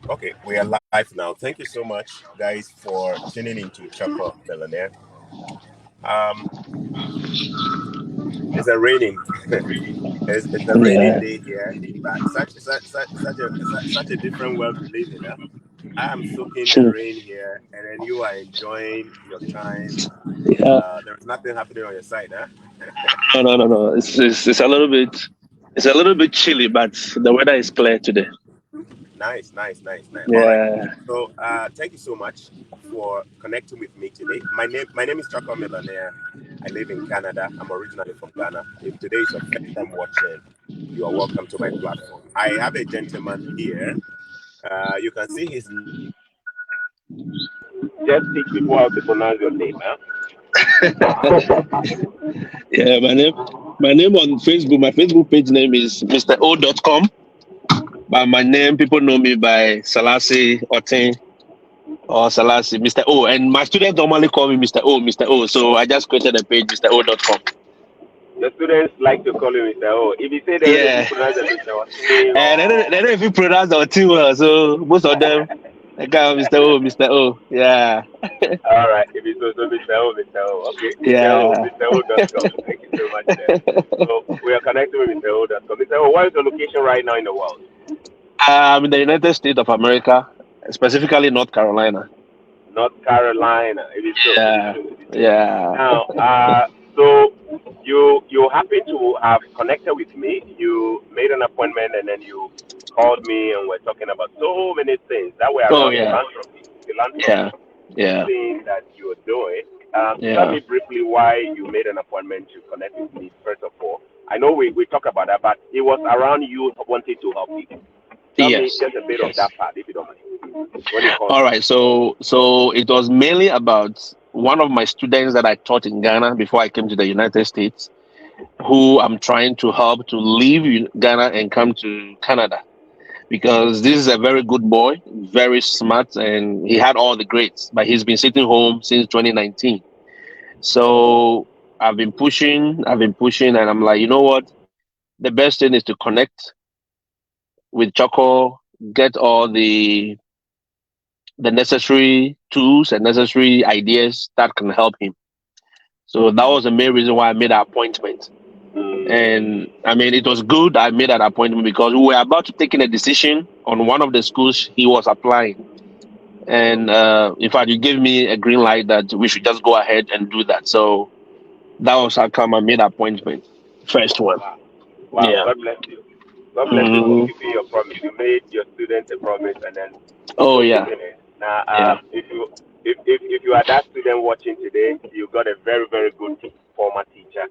Okay, we are live now. Thank you so much, guys, for tuning into Chorkor Millionaire. Um, it's a raining, it's a raining Yeah. day here, but such a different world we live in. Huh? I am soaking the rain here, and then you are enjoying your time. Yeah. There's nothing happening on your side, huh? No. It's a little bit chilly, but the weather is clear today. Nice. All right. Yeah. So, thank you so much for connecting with me today. My name is Chorkor Millionaire. I live in Canada. I'm originally from Ghana. If today is your first time watching, you are welcome to my platform. I have a gentleman here. You can see his. Just teach people how to pronounce your name, huh? Yeah, my name on Facebook, my Facebook page name is Mr. O.com. But my name, people know me by Salasi Otin or Salasi, Mr. O. And my students normally call me Mr. O, Mr. O. So I just created a page, Mr. O.com. The students like to call you Mr. O. If you say they don't know if you Yeah. pronounce the Mr. O, And they don't even pronounce the Otin well. So most of them, they call Mr. O, Mr. O. Yeah. all right. If it's also Mr. O, Mr. O. Okay, Mr. O, Yeah. Mr. O.com. Thank you so much, sir. So we are connected with Mr. O.com. Mr. O, what is your location right now in the world? I'm in the United States of America, specifically North Carolina. North Carolina. It is so. It is Yeah. so. It is so. Yeah. Now, so you happen to have connected with me. You made an appointment and then you called me and we're talking about so many things that were Oh around yeah. philanthropy, Yeah. Yeah. things that you're doing. Tell Yeah. me briefly why you made an appointment to connect with me. First of all, I know we talk about that, but it was around you wanting to help people. Tell me Yes. just a bit of Yes. that part, if you don't mind. When you called All me. right. So it was mainly about one of my students that I taught in Ghana before I came to the United States, who I'm trying to help to leave Ghana and come to Canada because this is a very good boy, very smart, and he had all the grades, but he's been sitting home since 2019. So I've been pushing, and I'm like, you know what? The best thing is to connect with Choco, get all the necessary tools and necessary ideas that can help him. So that was the main reason why I made an appointment. And I mean, it was good I made an appointment because we were about to take in a decision on one of the schools he was applying. And in fact, you gave me a green light that we should just go ahead and do that. So that was how come I made an appointment. First one. Wow. Wow. Yeah. God bless you. God bless you for Hmm. keeping your promise. You made your students a promise and then Oh, you're yeah. keeping it. Now, Yeah. if you are that student watching today, you got a very, very good former teacher.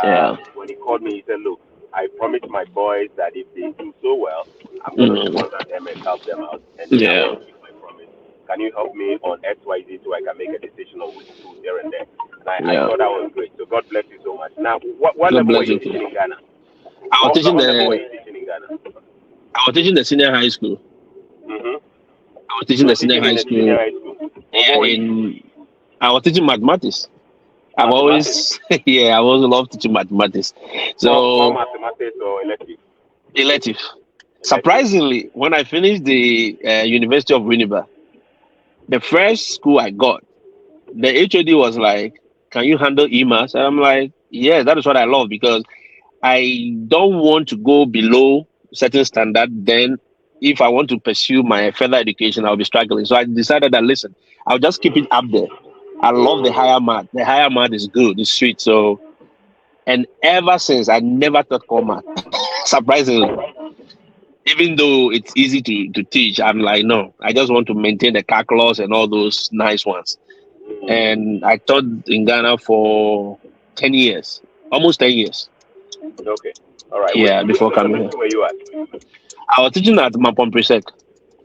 Yeah. When he called me, he said, look, I promised my boys that if they do so well, I'm going to Hmm. sponsor them and help them out. And me, I Yeah. want to keep my promise. Can you help me on XYZ so I can make a decision on which school here and there? And I Yeah. thought that was great. So God bless you so much. Now, what God level were bless you you too. teaching in Ghana? I was teaching What level were the you teaching in Ghana? I was teaching the senior high school. Mm-hmm. I was teaching You were the senior teaching high in a senior school. high school. What Yeah, were you teaching? I was teaching mathematics. I've Mathematics? always yeah, I've always loved teaching mathematics. More So mathematics or elective? elective. Elective. Surprisingly, when I finished the University of Winnipeg, the first school I got, the HOD was like, "Can you handle emails?" And I'm like, "Yeah, that is what I love because I don't want to go below certain standard. Then, if I want to pursue my further education, I'll be struggling." So I decided that listen, I'll just keep it up there. I love the higher math. The higher math is good, it's sweet. So, and ever since, I never taught core math. Surprisingly, even though it's easy to teach, I'm like, no, I just want to maintain the calculus and all those nice ones. And I taught in Ghana for 10 years, almost 10 years. Okay. All right. Yeah, Which before coming here. institution were you at? I was teaching at Mampon Presec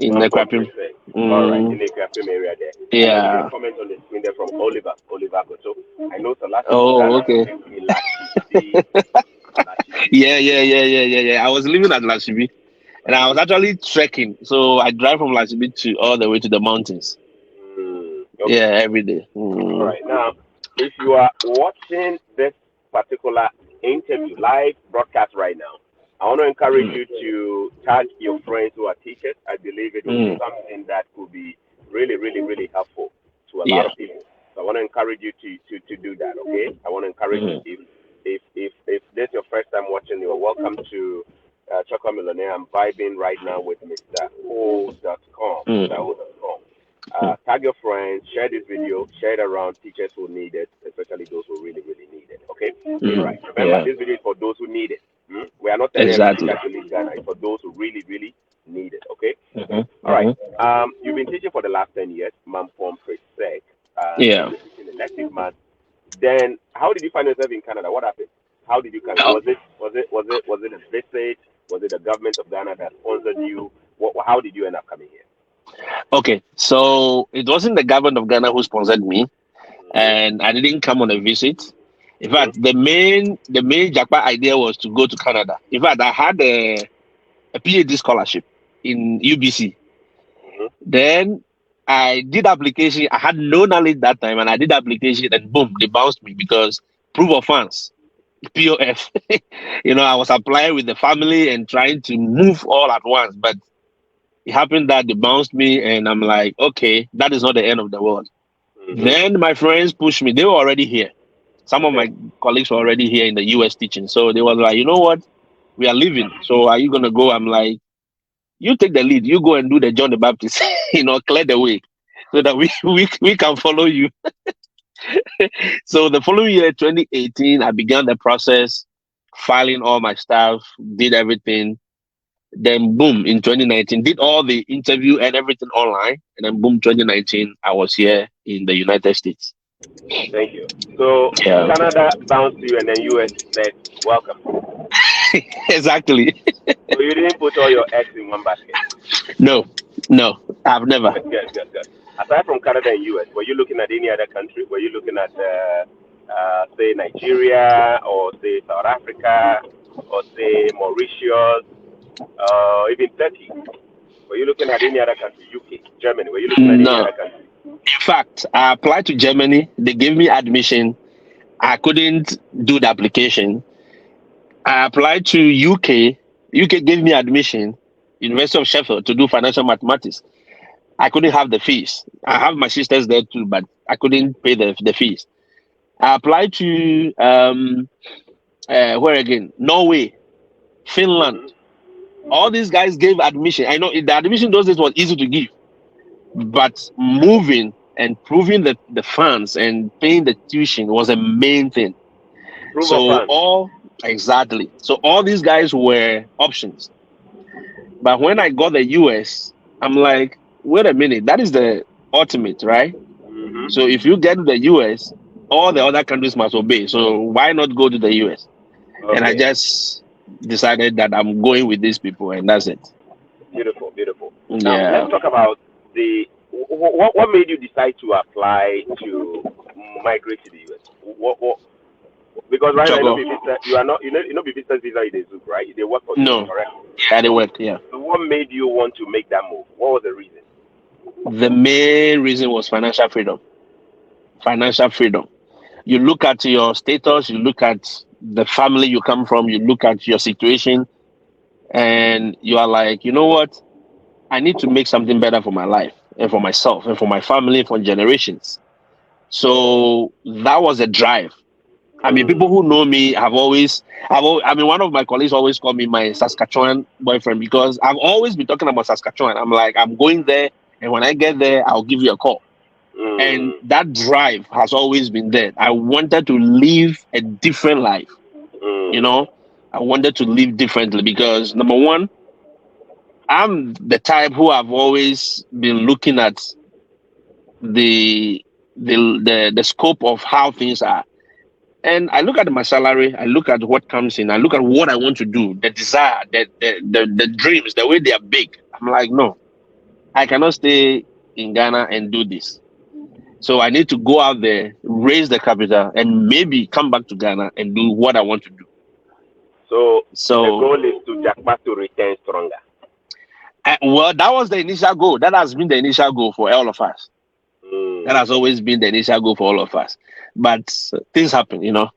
in Mampon Nekrapim. Precinct. All right. In Mm, the Grafim area there. And I see a yeah. comment on the screen there from Oliver. Oliver Koto. I know Salasi from Oh, Ghana okay. used to be Lashibi. Yeah. I was living at Lashibi, and I was actually trekking. So I drive from Lashibi to all the way to the mountains. Okay. Yeah, every day. All right. Now, if you are watching this particular interview, live broadcast right now, I want to encourage Mm, you to tag your friends who are teachers. I believe it will be something that could be really, really, really helpful to a lot Yeah. of people. So I want to encourage you to do that. Okay, I want to encourage you if this is your first time watching, you're welcome to Chorkor Millionaire. I'm vibing right now with Mr. O.com. Mr. O.com. Tag your friends, share this video, share it around teachers who need it, especially those who really, really need it. Okay? All right. Remember, Yeah. this video is for those who need it. We are not telling every Exactly. teacher to leave Ghana. It's for those who really, really need it. Okay? All right. Mm-hmm. You've been teaching for the last 10 years, Mampom Presec. Yeah. You've been teaching elective math. Then, how did you find yourself in Canada? What happened? How did you come? Oh, Was it a visit? Was it the government of Ghana that sponsored you? How did you end up coming here? okay. So it wasn't the government of Ghana who sponsored me, and I didn't come on a visit. In fact, the main Jackpot idea was to go to Canada. In fact, I had a PhD scholarship in UBC. Then I did application. I had no knowledge that time, and I did application, and boom, they bounced me because proof of funds, POF. I was applying with the family and trying to move all at once, but it happened that they bounced me, and I'm like, okay, that is not the end of the world. Then my friends pushed me. They were already here. Some of my colleagues were already here in the US teaching. So they were like, you know what? We are leaving. So are you gonna go? I'm like, you take the lead. You go and do the John the Baptist, clear the way so that we can follow you. So the following year, 2018, I began the process, filing all my stuff, did everything. Then boom, in 2019, did all the interview and everything online. And then boom, 2019, I was here in the United States. Thank you. So Yeah. Canada bounced you, and then US said, welcome. Exactly. So you didn't put all your eggs in one basket. No, I've never. Good. Aside from Canada and US, were you looking at any other country? Were you looking at, say, Nigeria, or say South Africa, or say Mauritius, even Turkey? Were you looking at any other country? UK, Germany? Were you looking at any No. other country? In fact, I applied to Germany. They gave me admission. I couldn't do the application. I applied to UK. UK gave me admission. University of Sheffield to do financial mathematics. I couldn't have the fees. I have my sisters there too, but I couldn't pay the fees. I applied to where again? Norway, Finland. All these guys gave admission. I know the admission those days was easy to give, but moving and proving the funds and paying the tuition was a main thing. Exactly. So all these guys were options. But when I got the US, I'm like, wait a minute, that is the ultimate, right? So if you get to the US, all the other countries must obey. So why not go to the US? And I just decided that I'm going with these people, and that's it. Beautiful. Yeah. Now, let's talk about what made you decide to apply to migrate to the US? Because right now, you are not, be business visa in the Zoom, right? They work for you, correct? Yeah, they work, yeah. So what made you want to make that move? What was the reason? The main reason was financial freedom. Financial freedom. You look at your status, you look at the family you come from, you look at your situation, and you are like, you know what? I need to make something better for my life and for myself and for my family for generations. So that was a drive. I mean, people who know me have always, one of my colleagues always call me my Saskatchewan boyfriend because I've always been talking about Saskatchewan. I'm like, I'm going there, and when I get there, I'll give you a call. And that drive has always been there. I wanted to live a different life. I wanted to live differently because number one, I'm the type who have always been looking at the scope of how things are. And I look at my salary, I look at what comes in, I look at what I want to do, the desire, the dreams, the way they are big. I'm like, no, I cannot stay in Ghana and do this. So I need to go out there, raise the capital, and maybe come back to Ghana and do what I want to do. So the goal is to Jackpot to return stronger. Well, that was the initial goal. That has been the initial goal for all of us. That has always been the initial goal for all of us. But things happen, Yeah,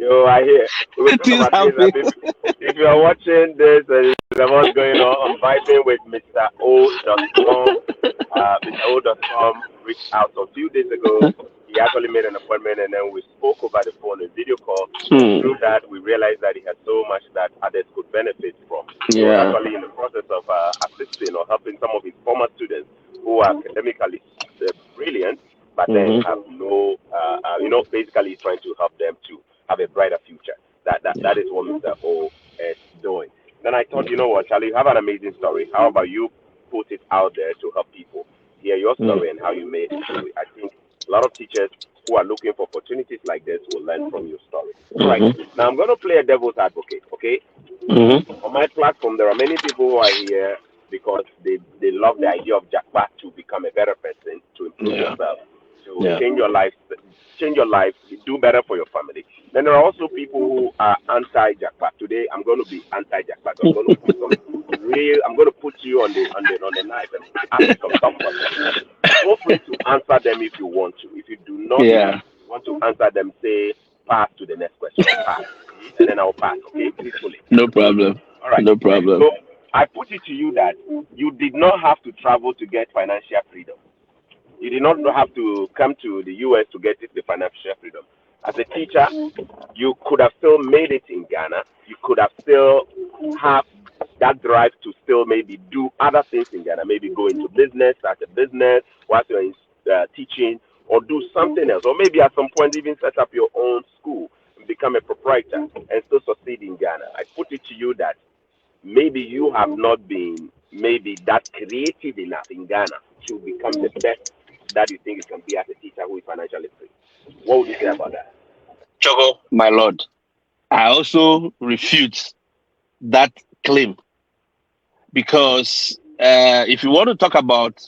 Yo, I hear. We will talk Things about things. happen. If you are watching this and what's going on, I'm vibing with Mr. O.com. Mr. O.com reached out a few days ago. He actually made an appointment and then we spoke over the phone, a video call. And Hmm. through that, we realized that he had so much that others could benefit from. He was Yeah. actually in the process of assisting or helping some of his former students who are academically brilliant, but then Hmm. have no, basically trying to help them to have a brighter future. Yeah. That is what Mr. O is doing. Then I thought, you know what, Charlie, you have an amazing story. How about you put it out there to help people hear your Mm. story and how you made it through it? I think a lot of teachers who are looking for opportunities like this will learn from your story. All right. Hmm. Now I'm going to play a devil's advocate, okay? Hmm. On my platform, there are many people who are here because they love the idea of Jackpot to become a better person, to improve Yeah. yourself, to Yeah. change your life, do better for your family. Then there are also people who are anti-Jackpot. Today, I'm going to be anti-Jackpot. I'm going to put you on the knife and ask you some tough questions. Feel free to answer them if you want to. If you do not Yeah. want to answer them, say pass to the next question or pass, and then I'll pass. Okay, peacefully. No problem. All right. No problem. So I put it to you that you did not have to travel to get financial freedom. You did not have to come to the US to get the financial freedom. As a teacher, you could have still made it in Ghana. You could have still have that drive to still maybe do other things in Ghana, maybe go into business, start a business whilst you're in, teaching, or do something else, or maybe at some point even set up your own school and become a proprietor and still succeed in Ghana. I put it to you that maybe you have not been maybe that creative enough in Ghana to become the best that you think you can be as a teacher who is financially free. What would you say about that? Chogo, my lord, I also refute that claim because if you want to talk about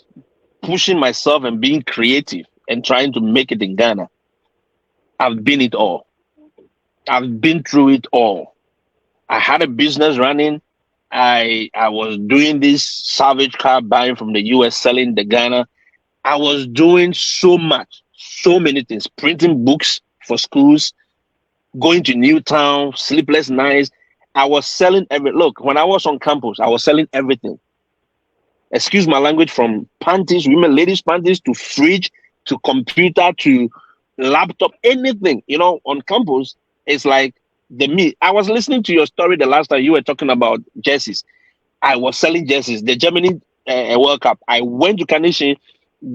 pushing myself and being creative and trying to make it in Ghana, I've been it all. I've been through it all. I had a business running. I was doing this salvage car buying from the US, selling the Ghana. I was doing so much, so many things, printing books for schools, going to Newtown, sleepless nights. I was selling look, when I was on campus, I was selling everything. Excuse my language, from panties, women, ladies' panties, to fridge, to computer, to laptop, anything. On campus, it's like the me. I was listening to your story the last time you were talking about jerseys. I was selling jerseys. The Germany World Cup. I went to Carnation,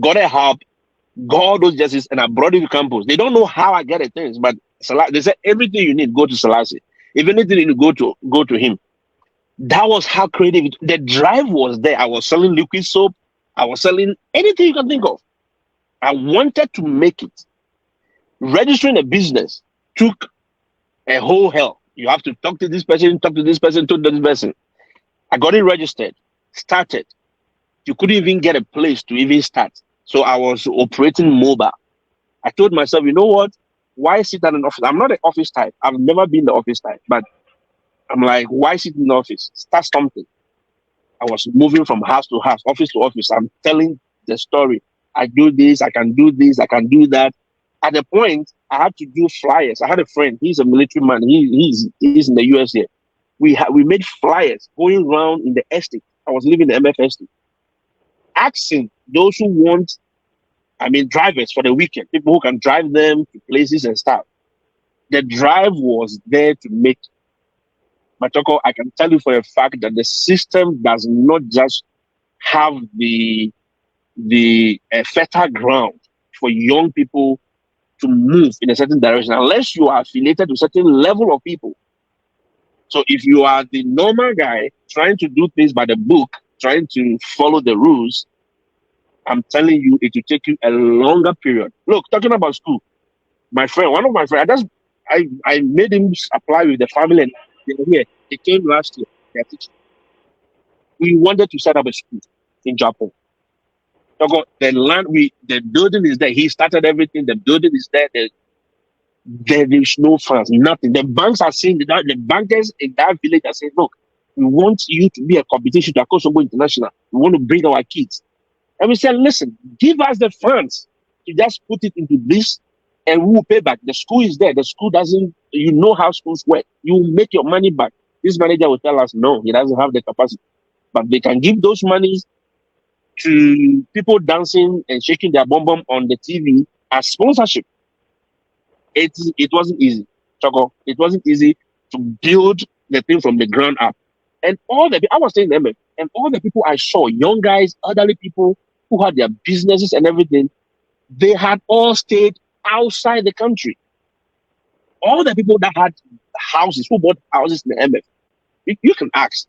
got a hub, got all those jerseys, and I brought it to campus. They don't know how I get the things, but they said everything you need, go to Selassie. If anything you need, go to him. That was how creative the drive was there. I was selling liquid soap. I was selling anything you can think of. I wanted to make it. Registering a business took a whole hell. You have to talk to this person, talk to this person, talk to this person. I got it registered, started. You couldn't even get a place to even start. So I was operating mobile. I told myself, you know what? Why sit at an office? I'm not an office type. I've never been the office type, but I'm like, why sit in the office? Start something. I was moving from house to house, office to office. I'm telling the story. I do this, I can do this, I can do that. At the point, I had to do flyers. I had a friend, he's a military man. He's in the US here. We made flyers going around in the estate. I was living in the MF estate, asking those who want, drivers for the weekend, people who can drive them to places and stuff. The drive was there to make. Matoko, I can tell you for a fact that the system does not just have the fertile ground for young people to move in a certain direction unless you are affiliated to a certain level of people. So if you are the normal guy trying to do things by the book, trying to follow the rules, I'm telling you, it will take you a longer period. Look, talking about school, my friend, one of my friends, I made him apply with the family, and they're here. They came last year. They're teaching. We wanted to set up a school in Japan. The land, the building is there. He started everything. The building is there. There is no funds, nothing. The banks are saying that the bankers in that village are saying, look, we want you to be a competition to Akosobo International. We want to bring our kids. And we said, listen, give us the funds to just put it into this and we will pay back. The school is there. The school doesn't You know how schools work. You will make your money back. This manager will tell us, no, he doesn't have the capacity. But they can give those monies to people dancing and shaking their bum bum on the TV as sponsorship. It wasn't easy, Choco. It wasn't easy to build the thing from the ground up. And I was saying them, and all the people I saw, young guys, elderly people who had their businesses and everything, they had all stayed outside the country. All the people that had houses, who bought houses in the MF, you can ask.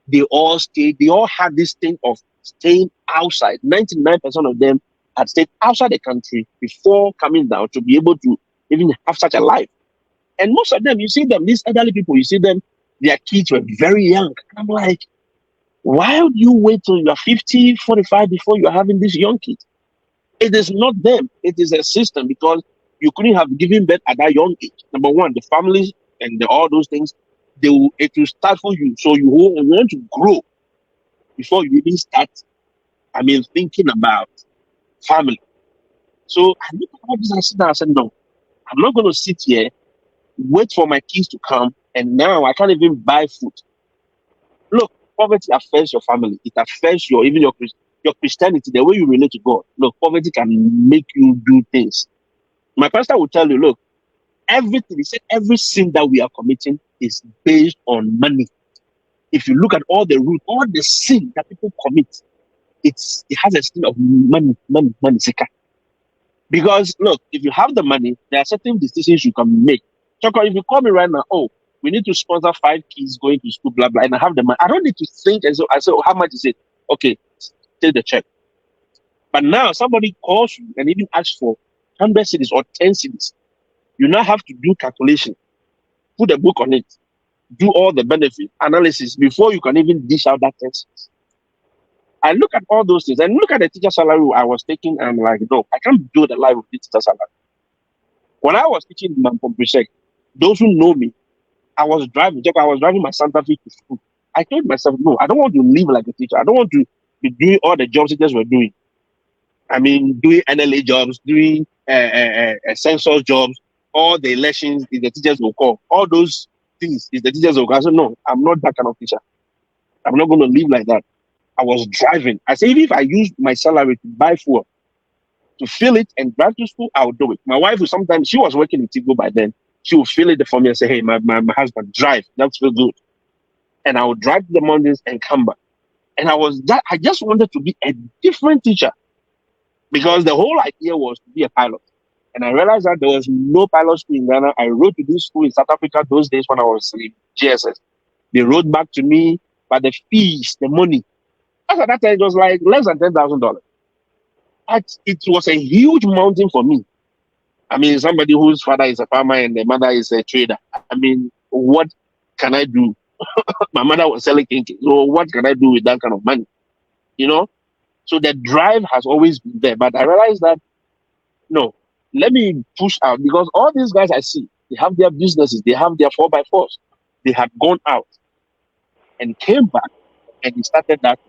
They all stayed, they all had this thing of staying outside. 99% of them had stayed outside the country before coming down to be able to even have such a life. And most of them, you see them, these elderly people, you see them, their kids were very young. And I'm like, why would you wait till you're 50, 45 before you're having these young kids? It is not them, it is a system because you couldn't have given birth at that young age. Number one, the families and all those things, it will start for you. So you want to grow before you even start, thinking about family. So I look at all this and sit down and said, no, I'm not going to sit here, wait for my kids to come, and now I can't even buy food. Look, poverty affects your family. It affects your Christianity, the way you relate to God. Look, poverty can make you do things. My pastor will tell you, look, everything, he said, every sin that we are committing is based on money. If you look at all the root, all the sin that people commit, it has a sin of money, seeker. Because look, if you have the money, there are certain decisions you can make. Choko, if you call me right now, oh, we need to sponsor 5 kids going to school, blah blah, and I have the money. I don't need to think and so I say, oh, how much is it? Okay, take the check. But now somebody calls you and even asks for 100 cedis or 10 cedis. You now have to do calculation, put a book on it, do all the benefit analysis before you can even dish out that 10 cedis. I look at all those things and look at the teacher salary I was taking, and I'm like, no, I can't build a life with this teacher salary. When I was teaching in Mampong Prefect, those who know me, I was driving my Santa Fe to school. I told myself, no, I don't want to live like a teacher. I don't want to be doing all the jobs teachers were doing. Doing NLA jobs, doing census jobs, all the elections is the teachers will call. All those things is the teachers will call. I said, no, I'm not that kind of teacher. I'm not going to live like that. I was driving. I said, even if I use my salary to buy fuel, to fill it and drive to school, I'll do it. My wife will sometimes, she was working in Tigo by then. She will fill it for me and say, hey, my husband, drive. That's feel good. And I would drive to the mountains and come back. And I just wanted to be a different teacher because the whole idea was to be a pilot. And I realized that there was no pilot school in Ghana. I wrote to this school in South Africa those days when I was in GSS. They wrote back to me, but the fees, the money, as at that time, it was like less than $10,000. But it was a huge mountain for me. Somebody whose father is a farmer and the mother is a trader. What can I do? My mother was selling kinky. So what can I do with that kind of money? You know? So the drive has always been there. But I realized that, no, let me push out because all these guys I see, they have their businesses, they have their 4x4s. They had gone out and came back and they started that.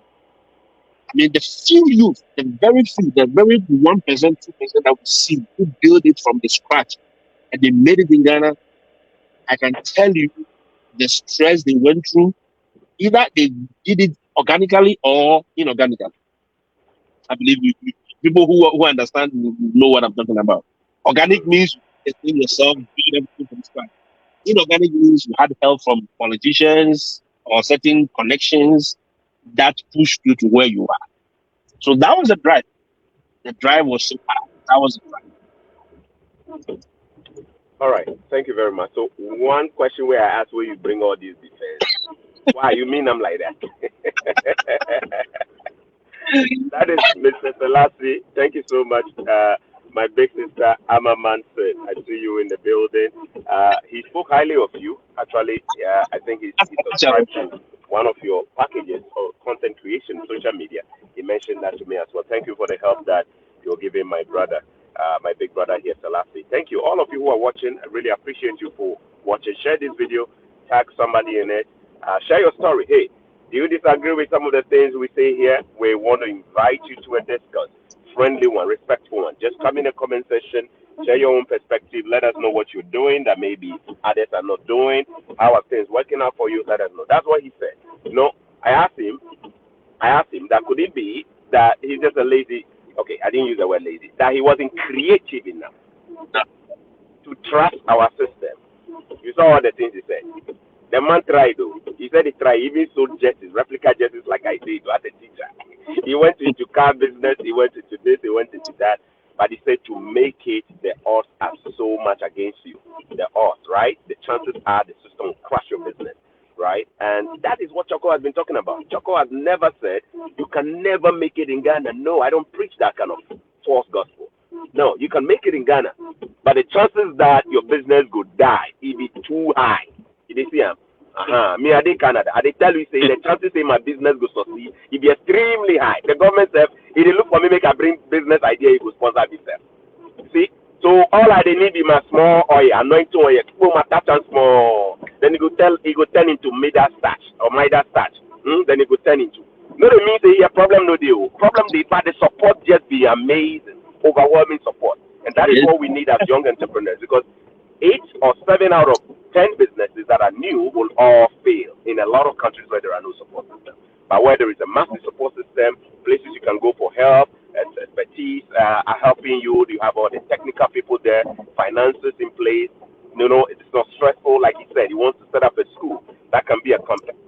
The few youth, the very 1%, 2% that we see who build it from the scratch and they made it in Ghana, I can tell you the stress they went through. Either they did it organically or inorganically. I believe people who understand know what I'm talking about. Organic means you explain yourself, build everything from scratch. Inorganic means you had help from politicians or certain connections that pushed you to where you are. So that was the drive. The drive was so hard. That was the drive. All right. Thank you very much. So one question where I ask where you bring all these defense. Why you mean I'm like that? That is Mr. Selassie. Thank you so much. My big sister, Amma Manson. I see you in the building. He spoke highly of you. Actually, I think he subscribed to one of your packages for content creation, social media. He mentioned that to me as well. Thank you for the help that you're giving my brother, my big brother here, Selassie. Thank you. All of you who are watching, I really appreciate you for watching. Share this video, tag somebody in it, share your story. Hey, do you disagree with some of the things we say here? We want to invite you to a discussion, friendly one, respectful one. Just come in the comment section, Share your own perspective. Let us know what you're doing that maybe others are not doing. How are things working out for you? Let us know. That's what he said. I asked him that could it be that he's just a lazy, okay, I didn't use the word lazy, that he wasn't creative enough to trust our system. You saw all the things he said. The man tried though. He said he tried. He even sold jerseys, replica jerseys like I did as a teacher. He went into car business, he went into this, he went into that. But he said to make it, the odds are so much against you. The odds, right? The chances are the system will crush your business, right? And that is what Chorkor has been talking about. Chorkor has never said you can never make it in Ghana. No, I don't preach that kind of false gospel. No, you can make it in Ghana, but the chances that your business could die it be too high. You see, me I did Canada. I did tell you say the chances say my business go succeed it be extremely high. The government said if they look for me make I bring business idea it go sponsor myself. See, so all I need be my small oil, anointing oil, keep my touch and small. Then it go turn into Midas starch or Midas starch. Then it go turn into. No, it means a problem no deal. Problem they but the support just be amazing, overwhelming support, and that is what we need as young entrepreneurs because 8 or 7 out of 10 businesses that are new will all fail in a lot of countries where there are no support systems. But where there is a massive support system, places you can go for help, expertise are helping you. You have all the technical people there, finances in place. It's not stressful. Like he said, he wants to set up a school that can be a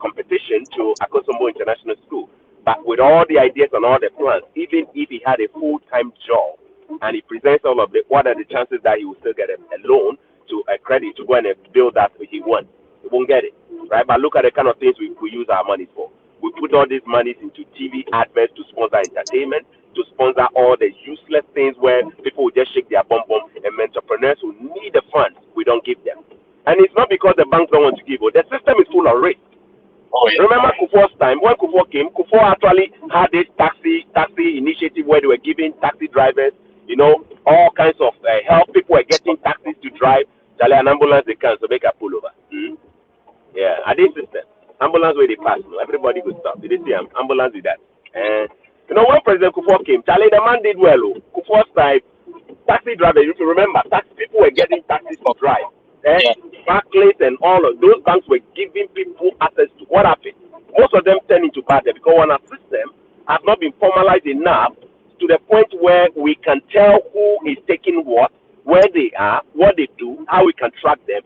competition to Akosombo International School. But with all the ideas and all the plans, even if he had a full-time job and he presents all of it, what are the chances that he will still get a loan to a credit to go and build that he wants? He won't get it, right? But look at the kind of things we use our money for. We put all these monies into TV adverts to sponsor entertainment, to sponsor all the useless things where people will just shake their bum bum, and entrepreneurs who need the funds, we don't give them. And it's not because the banks don't want to give, but the system is full of risk. Oh, yeah. Remember Kufuor's time, when Kufuor came, Kufuor actually had this taxi initiative where they were giving taxi drivers, all kinds of help. People were getting taxis to drive. An ambulance they can, so they can pull over. Yeah, at this system, ambulance where they pass, everybody could stop. Did they see ambulance did that? When President Kufuor came, Charlie, the man did well. Kufuor's time, taxi drivers, you can remember, people were getting taxis to drive. Barclays and all of those banks were giving people access to what happened. Most of them turned into bad debt because our system has not been formalized enough to the point where we can tell who is taking what, where they are, what they do, how we can track them.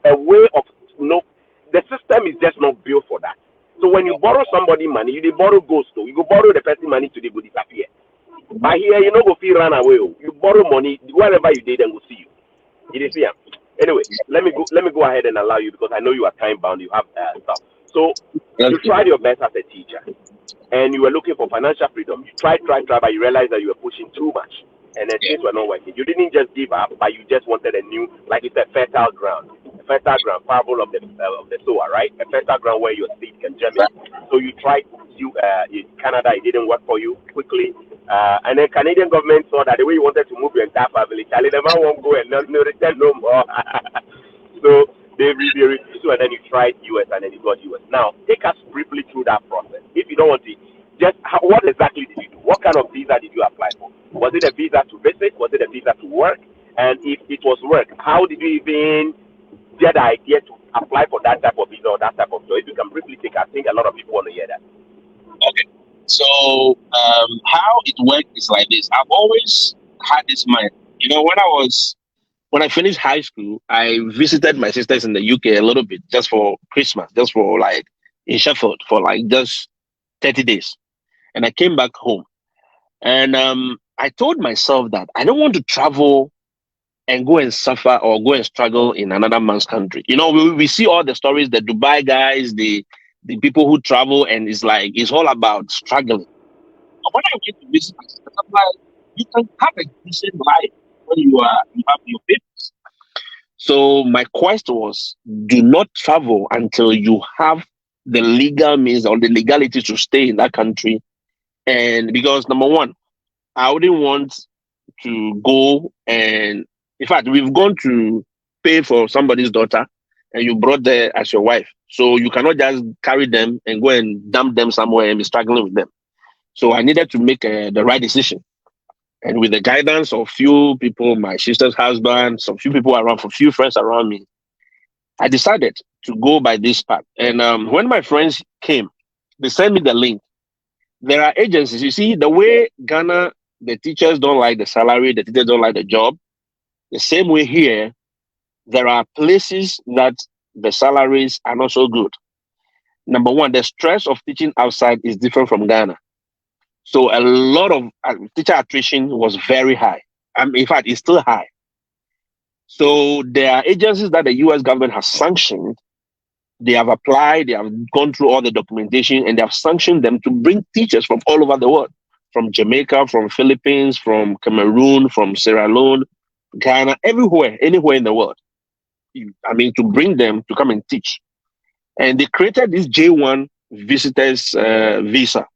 A way of the system is just not built for that. So when you borrow somebody money, you borrow ghost. You go borrow the person money today, go disappear. But here you go feel run away. You borrow money wherever you did, then go see you. You see. Anyway, let me go ahead and allow you because I know you are time bound. You have stuff. So you tried your best as a teacher, and you were looking for financial freedom. You tried, but you realized that you were pushing too much, and then things were not working. You didn't just give up, but you just wanted a new, like you said, fertile ground. A fertile ground, parable of the sower, right? A fertile ground where your seed can germinate. So you tried in Canada, it didn't work for you quickly. And then Canadian government saw that the way you wanted to move your entire family, Charlie, the man won't go and no return no more. So they refused you, and then you tried US, and then you got US. Now, take us briefly through that process. If you don't want to, what exactly did you do? What kind of visa did you apply for? Was it a visa to visit? Was it a visa to work? And if it was work, how did you even get the idea to apply for that type of visa or that type of job? If you can briefly take, I think a lot of people want to hear that. Okay. So how it worked is like this. I've always had this mind. When I finished high school, I visited my sisters in the UK a little bit just for Christmas, just for like in Sheffield for like just 30 days. And I came back home. And I told myself that I don't want to travel and go and suffer or go and struggle in another man's country. We see all the stories, the Dubai guys, the people who travel, and it's all about struggling. But when I went to visit my sisters, I'm like, you can have a decent life when you have your business. So my quest was, do not travel until you have the legal means or the legality to stay in that country. And because number one, I wouldn't want to go and, in fact, we've gone to pay for somebody's daughter and you brought there as your wife. So you cannot just carry them and go and dump them somewhere and be struggling with them. So I needed to make the right decision. And with the guidance of few people, my sister's husband, some few people around, for few friends around me, I decided to go by this path. And when my friends came, they sent me the link. There are agencies. You see, the way Ghana, the teachers don't like the salary, the teachers don't like the job. The same way here, there are places that the salaries are not so good. Number one, the stress of teaching outside is different from Ghana. So a lot of teacher attrition was very high. In fact, it's still high. So there are agencies that the US government has sanctioned. They have applied, they have gone through all the documentation, and they have sanctioned them to bring teachers from all over the world, from Jamaica, from Philippines, from Cameroon, from Sierra Leone, Ghana, everywhere, anywhere in the world. To bring them to come and teach. And they created this J1 visitors visa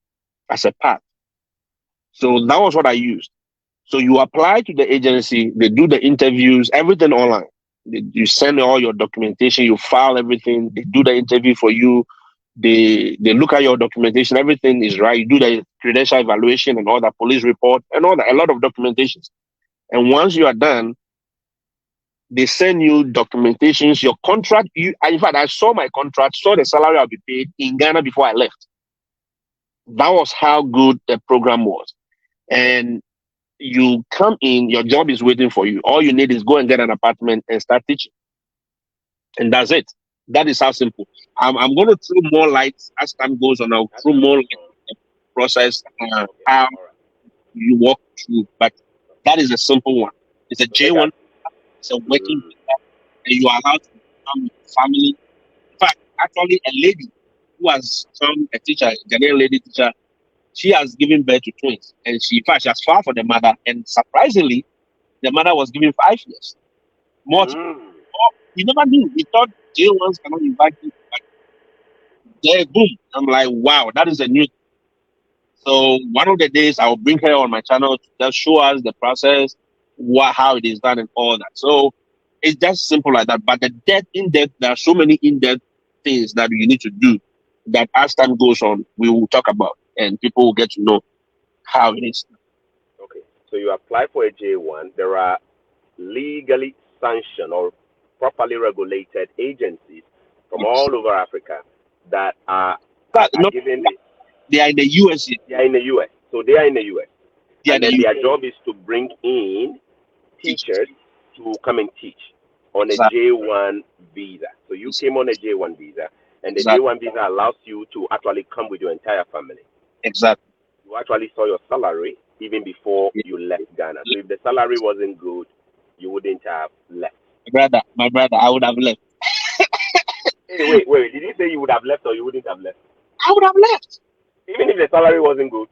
as a path. So that was what I used. So you apply to the agency, they do the interviews, everything online. You send all your documentation, you file everything, they do the interview for you, they look at your documentation, everything is right. You do the credential evaluation and all that, police report and all that, a lot of documentations. And once you are done, they send you documentations, your contract. In fact, I saw my contract, saw the salary I'll be paid in Ghana before I left. That was how good the program was. And you come in, your job is waiting for you. All you need is go and get an apartment and start teaching. And that's it. That is how simple. I'm going to throw more light as time goes on. I'll throw more light on the process, how you walk through. But that is a simple one. It's a J1, it's a working visa, and you are allowed to come with family. In fact, actually, a lady who has become a teacher, a Ghanaian lady teacher, she has given birth to twins. And in fact, she has filed for the mother. And surprisingly, the mother was given 5 years. More. We never knew. We thought J1s cannot invite you. But there, boom. I'm like, wow, that is a new. So one of the days I'll bring her on my channel to just show us the process, how it is done, and all that. So it's just simple like that. But the in depth, there are so many in depth things that you need to do that as time goes on, we will talk about, and people will get to know how it is. Okay, so you apply for a J1. There are legally sanctioned or properly regulated agencies from all over Africa that are giving the. They are in the US. They are in the US. So they are in the US. And then their job is to bring in teachers to come and teach on a J1 visa. So you came on a J1 visa, and the J1 visa allows you to actually come with your entire family. Exactly. You actually saw your salary even before you left Ghana. So if the salary wasn't good, you wouldn't have left. My brother, I would have left. Hey, wait. Did you say you would have left or you wouldn't have left? I would have left. Even if the salary wasn't good.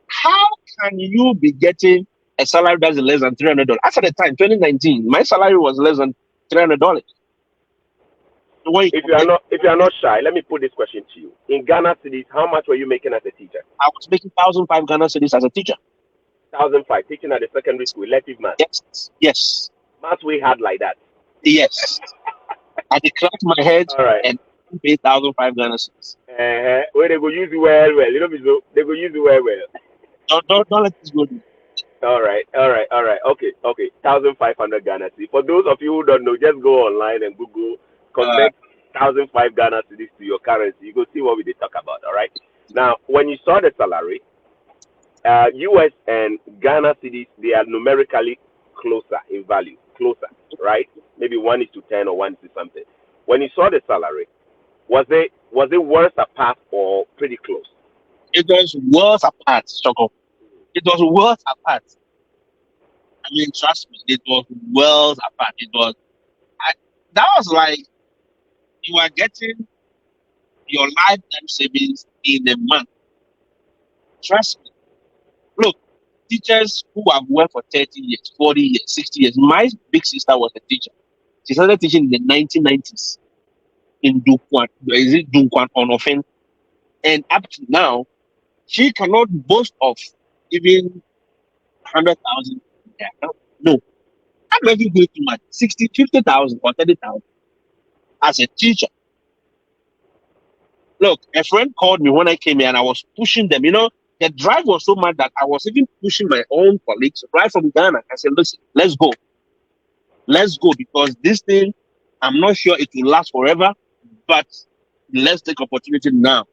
How can you be getting a salary that's less than $300? As at the time, 2019, my salary was less than $300. If you are not shy, let me put this question to you. In Ghana cedis, how much were you making as a teacher? I was making 1,005 Ghana cedis as a teacher. 1,005 teaching at the secondary school, elective math. Yes. Maths we had like that. Yes. I declared my head and paid 1,005 Ghana cedis. Where they go use it well. You know, they go use it well. Don't let this go. All right. Okay. 1,500 Ghana cedis. For those of you who don't know, just go online and Google convert 1,005 Ghana cedis to your currency. You go see what we did talk about. All right. Now, when you saw the salary, US and Ghana cedis, they are numerically closer in value. Closer, right? Maybe 1:10 or 1 to something. When you saw the salary, was it worse apart or pretty close? It was worse apart, Chorkor. It was worse apart. I mean, trust me, it was worlds apart. That was like you are getting your lifetime savings in a month. Trust me. Look, teachers who have worked for 30 years, 40 years, 60 years. My big sister was a teacher. She started teaching in the 1990s in Dunkwan. Is it Dunkwan Onofen? And up to now, she cannot boast of even 100,000. No. I'm maybe going to much 60, 50,000 or 30,000 as a teacher. Look, a friend called me when I came here and I was pushing them. You know, The drive was so much that I was even pushing my own colleagues right from Ghana. I said, listen, let's go. Let's go, because this thing, I'm not sure it will last forever, but let's take opportunity now.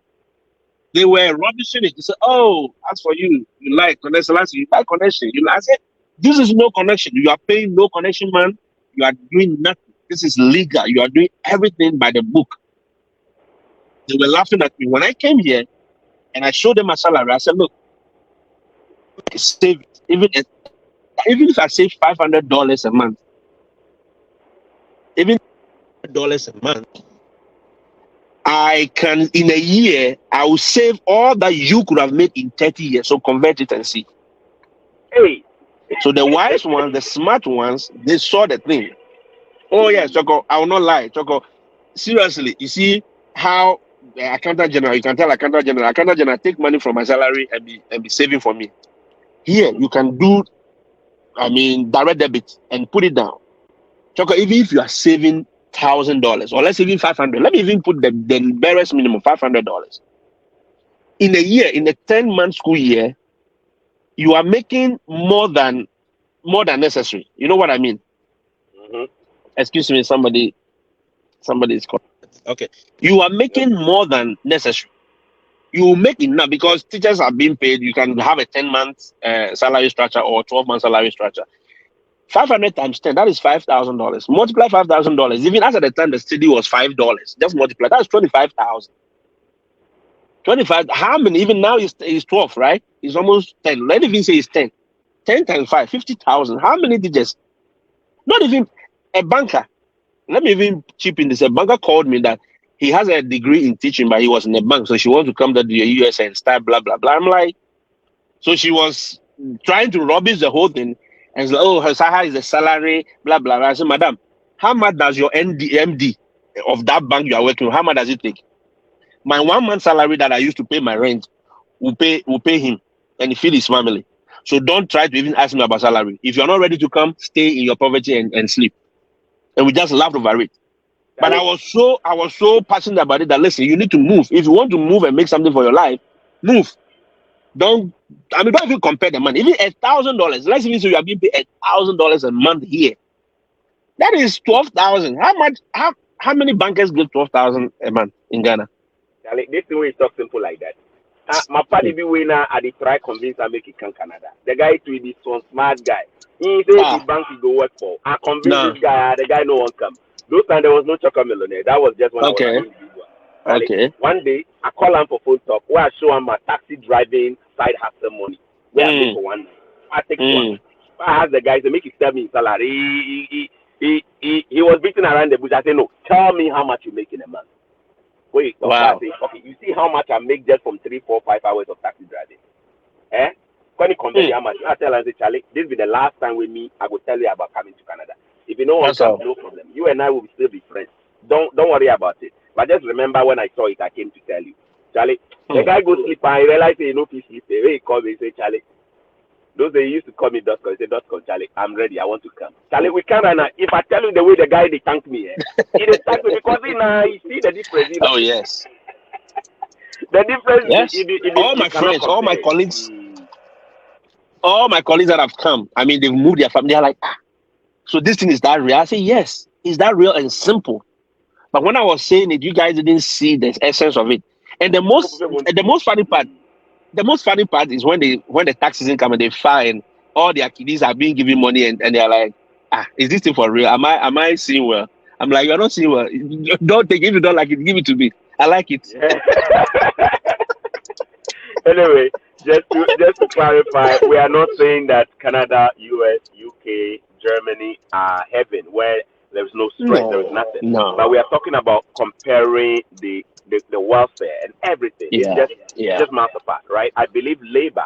They were rubbishing it. They said, oh, as for you, you like connection. You like connection. I said, this is no connection. You are paying no connection, man. You are doing nothing. This is legal. You are doing everything by the book. They were laughing at me. When I came here and I showed them my salary, I said, look, save it. Even if I save $500 a month, even $500 a month, I can, in a year, I will save all that you could have made in 30 years. So convert it and see. Hey. So the wise ones, the smart ones, they saw the thing. Oh yes, Chorkor, I will not lie. Chorkor, seriously, you see how the accountant general, you can tell accountant general, take money from my salary and be saving for me. Here, you can do, direct debit and put it down. Chorkor, even if you are saving $1,000, or let's even 500, let me even put the barest minimum, $500. In a year, in a 10-month school year, you are making more than necessary. You know what I mean? Mm-hmm. Excuse me, somebody is calling. Okay. You are making more than necessary. You make enough because teachers are being paid. You can have a 10-month salary structure or 12-month salary structure. 500 times 10, that is $5,000. Multiply $5,000. Even as at the time the study was $5, just multiply. That's 25,000. 25. How many? Even now is 12, right? It's almost 10. Let me even say it's 10. 10 times 5, 50,000. How many digits? Not even a banker. Let me even chip in this. A banker called me that he has a degree in teaching, but he was in a bank, so she wants to come to the US and start blah blah blah. I'm like, so she was trying to rubbish the whole thing, and she's like, oh, her Saha is a salary, blah blah blah. I said, madam, how much does your MD of that bank you are working with, how much does it take? My 1 month salary that I used to pay my rent will pay him and feed his family. So don't try to even ask me about salary. If you're not ready to come, stay in your poverty and sleep. And we just laughed over it. But I was so passionate about it that, listen, you need to move. If you want to move and make something for your life, move. Don't even compare the money. Even $1,000. Let's even say you are being paid $1,000 a month here. That is 12,000. How many bankers give 12,000 a month in Ghana? This thing is talk simple like that. My party be winner. I did try convince I make it come Canada. The guy to this one smart guy. He said the bank he go work for. I convinced this guy. The guy no one come. Those times there was no Chorkor Millionaire. That was just when I was an individual. Okay. One day I call him for phone talk where I show him my taxi driving side hustle money. Where I make for one day. I take one. I asked the guy to make it tell me salary. He was beating around the bush. I said, no, tell me how much you make in a month. Wait, wow. Okay, you see how much I make just from 3, 4, 5 hours of taxi driving? When you compare how much, I tell him, Charlie, this will be the last time with me. I will tell you about coming to Canada. If you don't want to come, no problem. You and I will still be friends. Don't worry about it. But just remember when I saw it, I came to tell you. Charlie, the guy goes sleep and I realized he no fish sleep. He called me and say, Charlie, those days he used to call me Dotcom. He said, Dotcom, Charlie, I'm ready. I want to come. Charlie, we can right now. If I tell you the way the guy they thank me, he they thank me because he see the difference. Oh yes. The difference. Yes. All my friends, all my colleagues, all my colleagues that have come. I mean, they've moved their family. They're like, so this thing is that real? I say yes. Is that real and simple? But when I was saying it, you guys didn't see the essence of it. And the most funny part. The most funny part is when the tax season come and they fine all their kiddies are being given money and they're like, is this thing for real? Am I seeing well? I'm like, you're not seeing well. Don't take it. If you don't like it, give it to me. I like it. Yeah. Anyway, just to clarify, we are not saying that Canada, US, UK, Germany are heaven where there's no stress, there's nothing. No. But we are talking about comparing the welfare and everything. Yeah. It's just matter part, right? I believe labor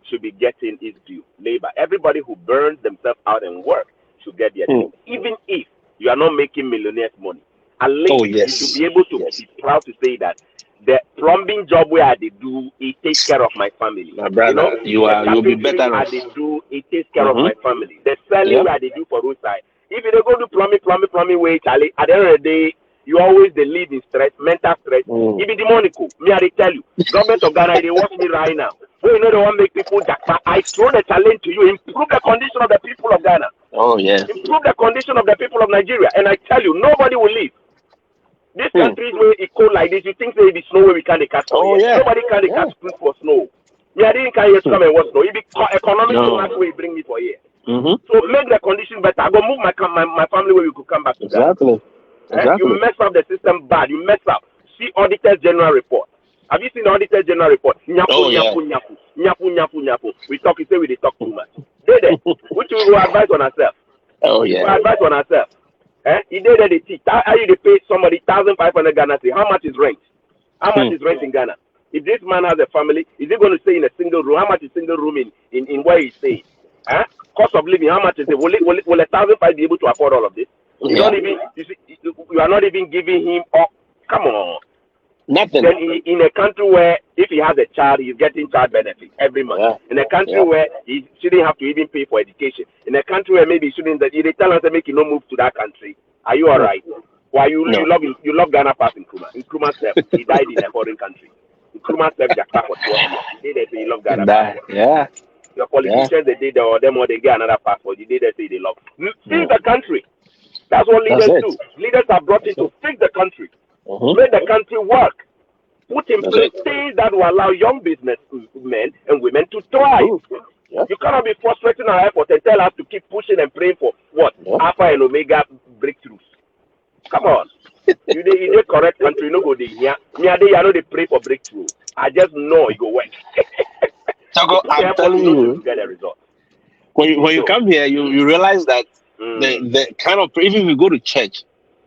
should be getting its due. Labor, everybody who burns themselves out and work should get their due, even if you are not making millionaires money. At least you should be able to be proud to say that the plumbing job where they do, it takes care of my family. My brother, you'll be better off. They do, it takes care of my family. The selling where they do for roadside. If you don't go to plumbing way, Charlie, at the end of the day, you always they live in stress, mental stress. It be demonical. Me, I tell you, government of Ghana, they watch me right now. Well, you know they want to make people jackpot. I throw the challenge to you. Improve the condition of the people of Ghana. Oh yeah. Improve the condition of the people of Nigeria. And I tell you, nobody will leave. This country where it cold like this, you think there be snow where we can't catch snow? Oh yeah. Nobody can catch food for snow. Me, I didn't come here to come and watch snow. It be economic way bring me for here. So make the condition better. I go move my family where we could come back to Exactly. Exactly. You mess up the system bad. You mess up. See Auditor's General report. Have you seen the Auditor's General report? Nyapu, nyapu. We talk, you say we talk too much. Which we will advise on ourselves. Oh yeah. We advise on ourselves. He did that. How you pay somebody 1,500 Ghana? How much is rent? How much is rent in Ghana? If this man has a family, is he going to stay in a single room? How much is single room in where he stays? Cost of living, how much is it? Will 1,500 be able to afford all of this? You don't even. You are not even giving him. Come on. Nothing. Then in a country where if he has a child, he's getting child benefits every month. Yeah. In a country where he shouldn't have to even pay for education. In a country where maybe he shouldn't. If they tell us to make you no move to that country, are you all right? Why you love Ghana past Nkrumah? Nkrumah said he died in a foreign country. Nkrumah said Jakarta for 12 years. He did say he loved Ghana passport. Yeah. Your politicians they did or them or they get another passport. They did say they love. Fix the country. That's what leaders do. Leaders are brought in to fix the country. Make the country work. Put in place things that will allow young businessmen and women to thrive. You cannot be frustrating our efforts and tell us to keep pushing and praying for what? Alpha and Omega breakthroughs. Come on. You the correct country, no go there. Me I know they pray for breakthrough. I just know it go work. Chorkor, I'm telling you, get a result. When you come here, you realize that the kind of even if you go to church,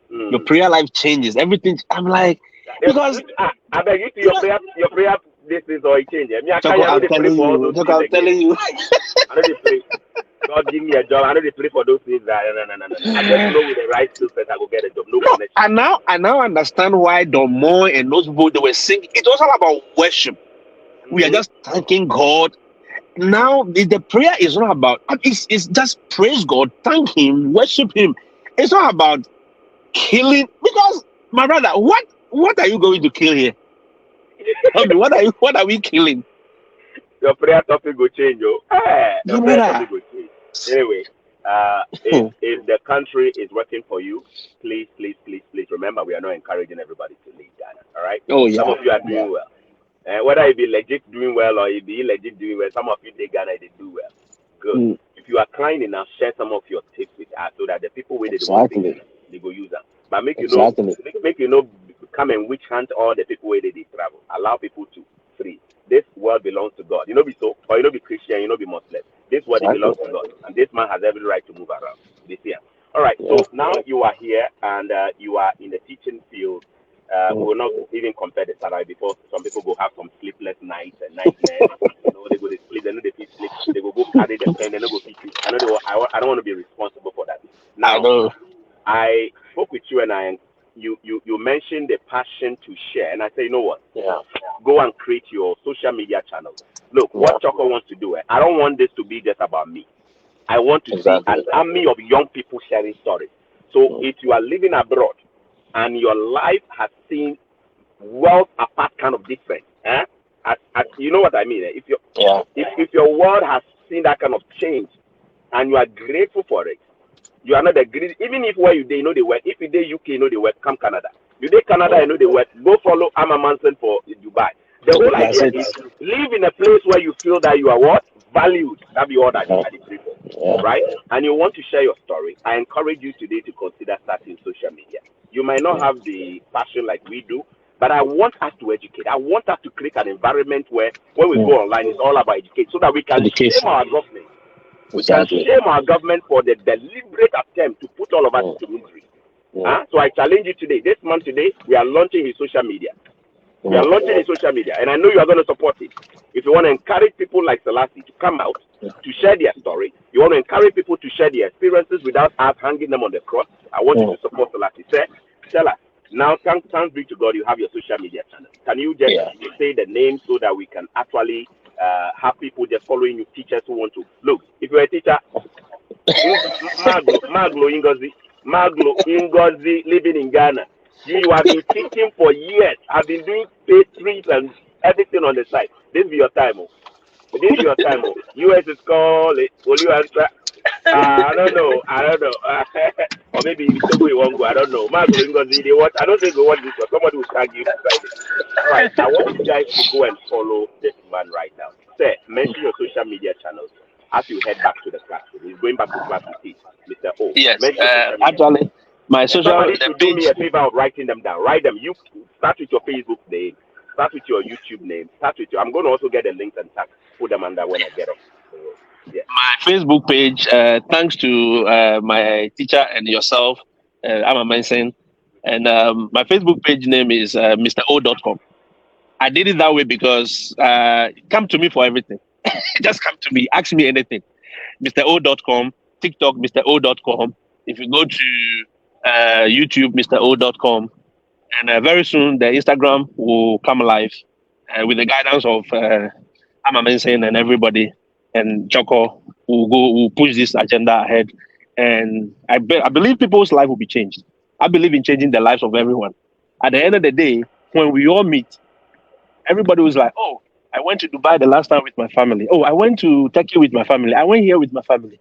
your prayer life changes. Everything. I'm like, because I beg you, your prayer this is all it changes. Chorkor, I'm telling you. I know they pray. God give me a job. I know they pray for those things. No. I just know with the right skill set I will get a job. No connection. I now understand why Domoy and those people they were singing. It was all about worship. We are just thanking God. Now the prayer is not about. It's just praise God, thank Him, worship Him. It's not about killing. Because my brother, what are you going to kill here? Tell me, what are we killing? Your prayer topic will change, yo. Your prayer topic will change. Anyway, if the country is working for you, please remember we are not encouraging everybody to leave Ghana. All right? Oh yeah. Some of you are doing well. Whether it be legit doing well or it be illegit doing well, some of you in Ghana they do well. Good. If you are kind enough, share some of your tips with us so that the people with it they go use them. But make you know come and witch hunt all the people where they travel. Allow people to free. This world belongs to God. You know be so, or you know be Christian, you know be Muslim. This world belongs to God, and this man has every right to move around. This year. All right. So now you are here and you are in the teaching field. We will not even compare the salary because some people go have some sleepless nights and nightmares. You know, they go to sleep, they know they feel sleep. They will go carry the pen, they don't go feed you. I don't want to be responsible for that. Now, I spoke with you and you mentioned the passion to share, and I say, you know what? Go and create your social media channel. Look, what Chorkor wants to do. I don't want this to be just about me. I want to see an army of young people sharing stories. So if you are living abroad and your life has seen world apart kind of difference, you know what I mean? If your world has seen that kind of change and you are grateful for it, you are not a greedy. Even if where you dey, you know they work. If you dey UK, you know they work. Come Canada. You dey Canada, you know they work. Go follow Amma Manson for Dubai. The whole idea is live in a place where you feel that you are what? Valued. That be all that I pray for. Right? And you want to share your story. I encourage you today to consider starting social media. You might not have the passion like we do, but I want us to educate. I want us to create an environment where when we go online, it's all about educate so that we can shame our government. We can shame our government for the deliberate attempt to put all of us into misery. So I challenge you today. This month today, we are launching his social media. We are launching his social media, and I know you are going to support it. If you want to encourage people like Selassie to come out, to share their story, you want to encourage people to share their experiences without us hanging them on the cross, I want you to support Selassie. Stella, now thanks be to God, you have your social media channel. Can you just say the name so that we can actually have people just following you, teachers who want to look? If you're a teacher, Maglo Ingozi living in Ghana. You have been teaching for years. I've been doing pastries and everything on the side. This be your time. Oh. This be your time. Oh. US is calling. Will you answer? I don't know. I don't know. Or maybe if Togo you won't go. I don't know. Mark will go see they watch. I don't think go watch this one. Somebody will tag you beside it. All right. I want you guys to go and follow this man right now. Say, mention your social media channels as you head back to the classroom. He's going back to class to teach. Mr. O. Yes, Mention your social media channels. actually, my And social somebody the should do me page. a favor of writing them down. Write them. You start with your Facebook name. Start with your YouTube name. Start with your. I'm going to also get the links and tag. Put them under when I get up. So, yeah. My Facebook page, thanks to my teacher and yourself, I'm mentioning, and my Facebook page name is MrO.com. I did it that way because come to me for everything. Just come to me, ask me anything. MrO.com, TikTok, MrO.com. If you go to YouTube, MrO.com, and very soon the Instagram will come live with the guidance of Amamensen and everybody, and Chorkor will push this agenda ahead. And I believe people's life will be changed. I believe in changing the lives of everyone. At the end of the day, when we all meet, everybody was like, "Oh, I went to Dubai the last time with my family. Oh, I went to Turkey with my family. I went here with my family."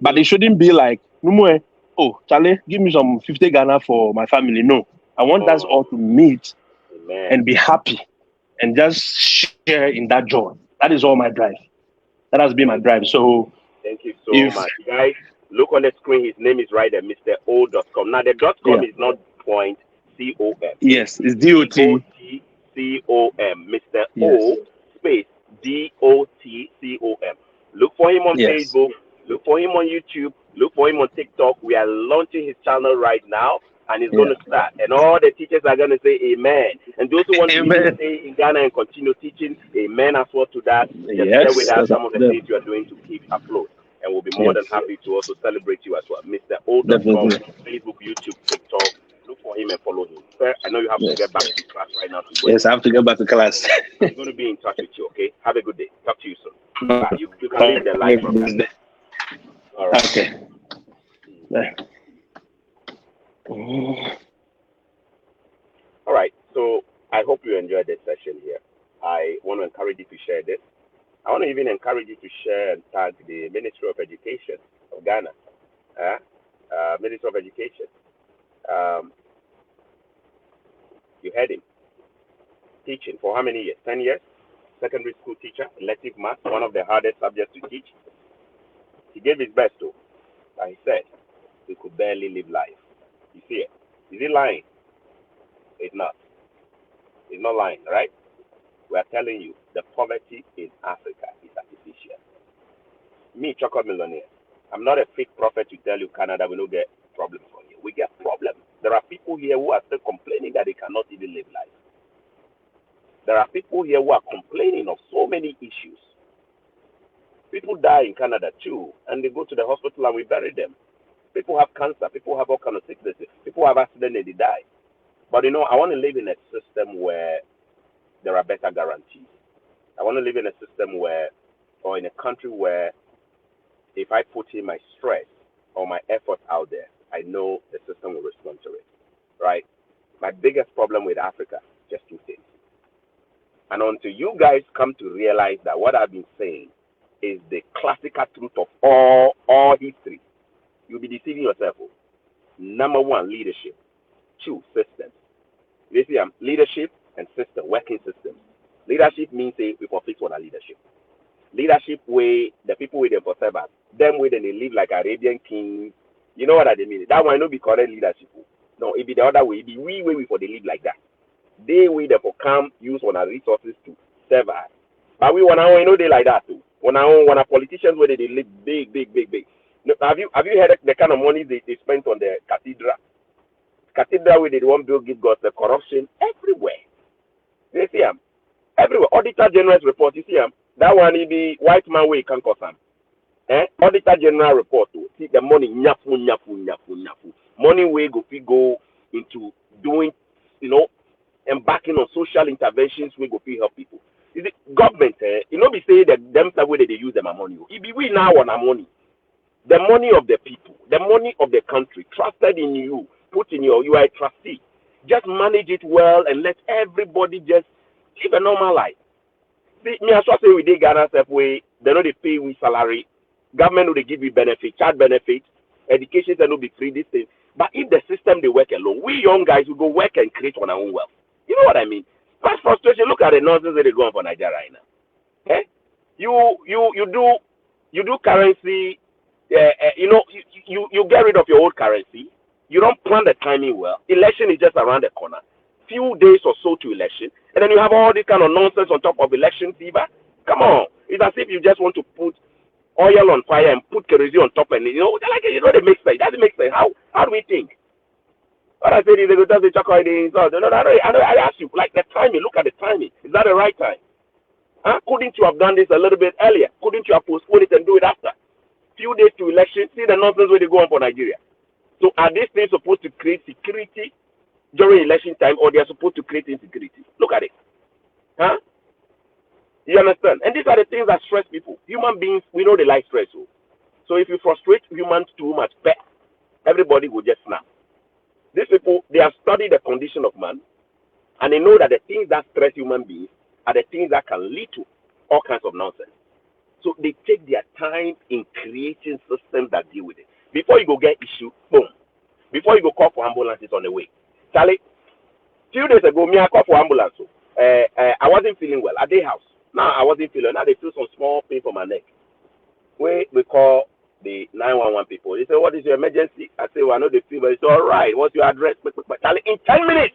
But it shouldn't be like, "Numwe, oh, Charlie, give me some 50 Ghana for my family." No, I want us all to meet Amen. and be happy and just share in that joy. That is all my drive. That has been my drive. So Thank you so if much. Guys, look on the screen. His name is right there, MrO.com. Now, the .com yeah, is not point .com. It's yes, it's DOT. DOTCOM. Mr. Yes, O space DOTCOM. Look for him on yes, Facebook. Look for him on YouTube. Look for him on TikTok. We are launching his channel right now, and it's going yeah. to start. And all the teachers are going to say amen. And those who want to even Amen. stay in Ghana and continue teaching, amen as well to that. Just share with Yes, us that's up some of to the them. things you are doing to keep afloat. And we'll be more Yes, than happy to also celebrate you as well. MrO.com, definitely. Facebook, YouTube, TikTok. Look for him and follow him. Sir, I know you have to Yes, get back to class right now to go and yes. I have to get back to class. so I'm going to be in touch with you, okay? Have a good day. Talk to you soon. Bye. You can leave the line from that. All right. Okay. All right. So I hope you enjoyed this session here. I want to encourage you to share this. I want to even encourage you to share and tag the Ministry of Education of Ghana. Ministry of Education. Um, you heard him. Teaching for how many years? 10 years? Secondary school teacher, elective math, one of the hardest subjects to teach. He gave his best to, but he said he could barely live life. You see it? Is he lying? It's not. He's not lying, right? We are telling you the poverty in Africa is artificial. Me, Chorkor Millionaire, I'm not a fake prophet to tell you Canada will not get problems for you. We get problems. There are people here who are still complaining that they cannot even live life. There are people here who are complaining of so many issues. People die in Canada too, and they go to the hospital and we bury them. People have cancer. People have all kinds of sicknesses. People have accidents and they die. But you know, I want to live in a system where there are better guarantees. I want to live in a system where, or in a country where, if I put in my stress or my effort out there, I know the system will respond to it. Right? My biggest problem with Africa, just two things. And until you guys come to realize that what I've been saying is the classical truth of all history, you'll be deceiving yourself. Number one, leadership. Two, systems. You see, leadership and system, working systems. Leadership means say people fix on a leadership. Leadership way the people with them for servants, them way they live like Arabian kings. You know what I mean? That one not be correct leadership. No, it be the other way. It be we way for they live like that. They way they for come use on our resources to serve us. But we want to know they like that too. When our politicians where they live big. Have you heard the kind of money they spent on the cathedral? Cathedral where they want to give God the corruption everywhere. You see them everywhere. Auditor General's report. You see them. That one he be white man way can cause them. Auditor General report to see the money nyafu. Money way go into doing, embarking on social interventions we go help people. Is it government? Be say that them way they use them money. It be we now on our money. The money of the people, the money of the country, trusted in you, put in you are a trustee. Just manage it well and let everybody just live a normal life. See, me as well say we did Ghana step way, they know they pay we salary, government know they give you benefit, child benefit, education they no be free, this thing. But if the system they work alone, we young guys will go work and create on our own wealth. You know what I mean? That's frustration. Look at the nonsense that they go on for Nigeria right now. Eh? You do currency, you know, you get rid of your old currency. You don't plan the timing well. Election is just around the corner. Few days or so to election, and then you have all this kind of nonsense on top of election fever. Come on, it's as if you just want to put oil on fire and put kerosene on top, and you know, like you know, it makes sense. It doesn't make sense. How do we think? What I said is they go just the chocolate. I ask you, like the timing. Look at the timing. Is that the right time? Huh? Couldn't you have done this a little bit earlier? Couldn't you have postponed it and do it after? Few days to election. See the nonsense where they go on for Nigeria. So are these things supposed to create security during election time, or they are supposed to create insecurity? Look at it. Huh? You understand? And these are the things that stress people. Human beings, we know they like stress. So if you frustrate humans too much, everybody will just snap. These people, they have studied the condition of man, and they know that the things that stress human beings are the things that can lead to all kinds of nonsense. So they take their time in creating systems that deal with it. Before you go get issue, boom. Before you go call for ambulances on the way. Charlie, few days ago, me I called for ambulance. I wasn't feeling well at their house. Now I wasn't feeling. Now they feel some small pain for my neck. We call the 911 people. They say, "What is your emergency?" I say, "Well, I know the fever." It's all right. What's your address? Charlie, in 10 minutes,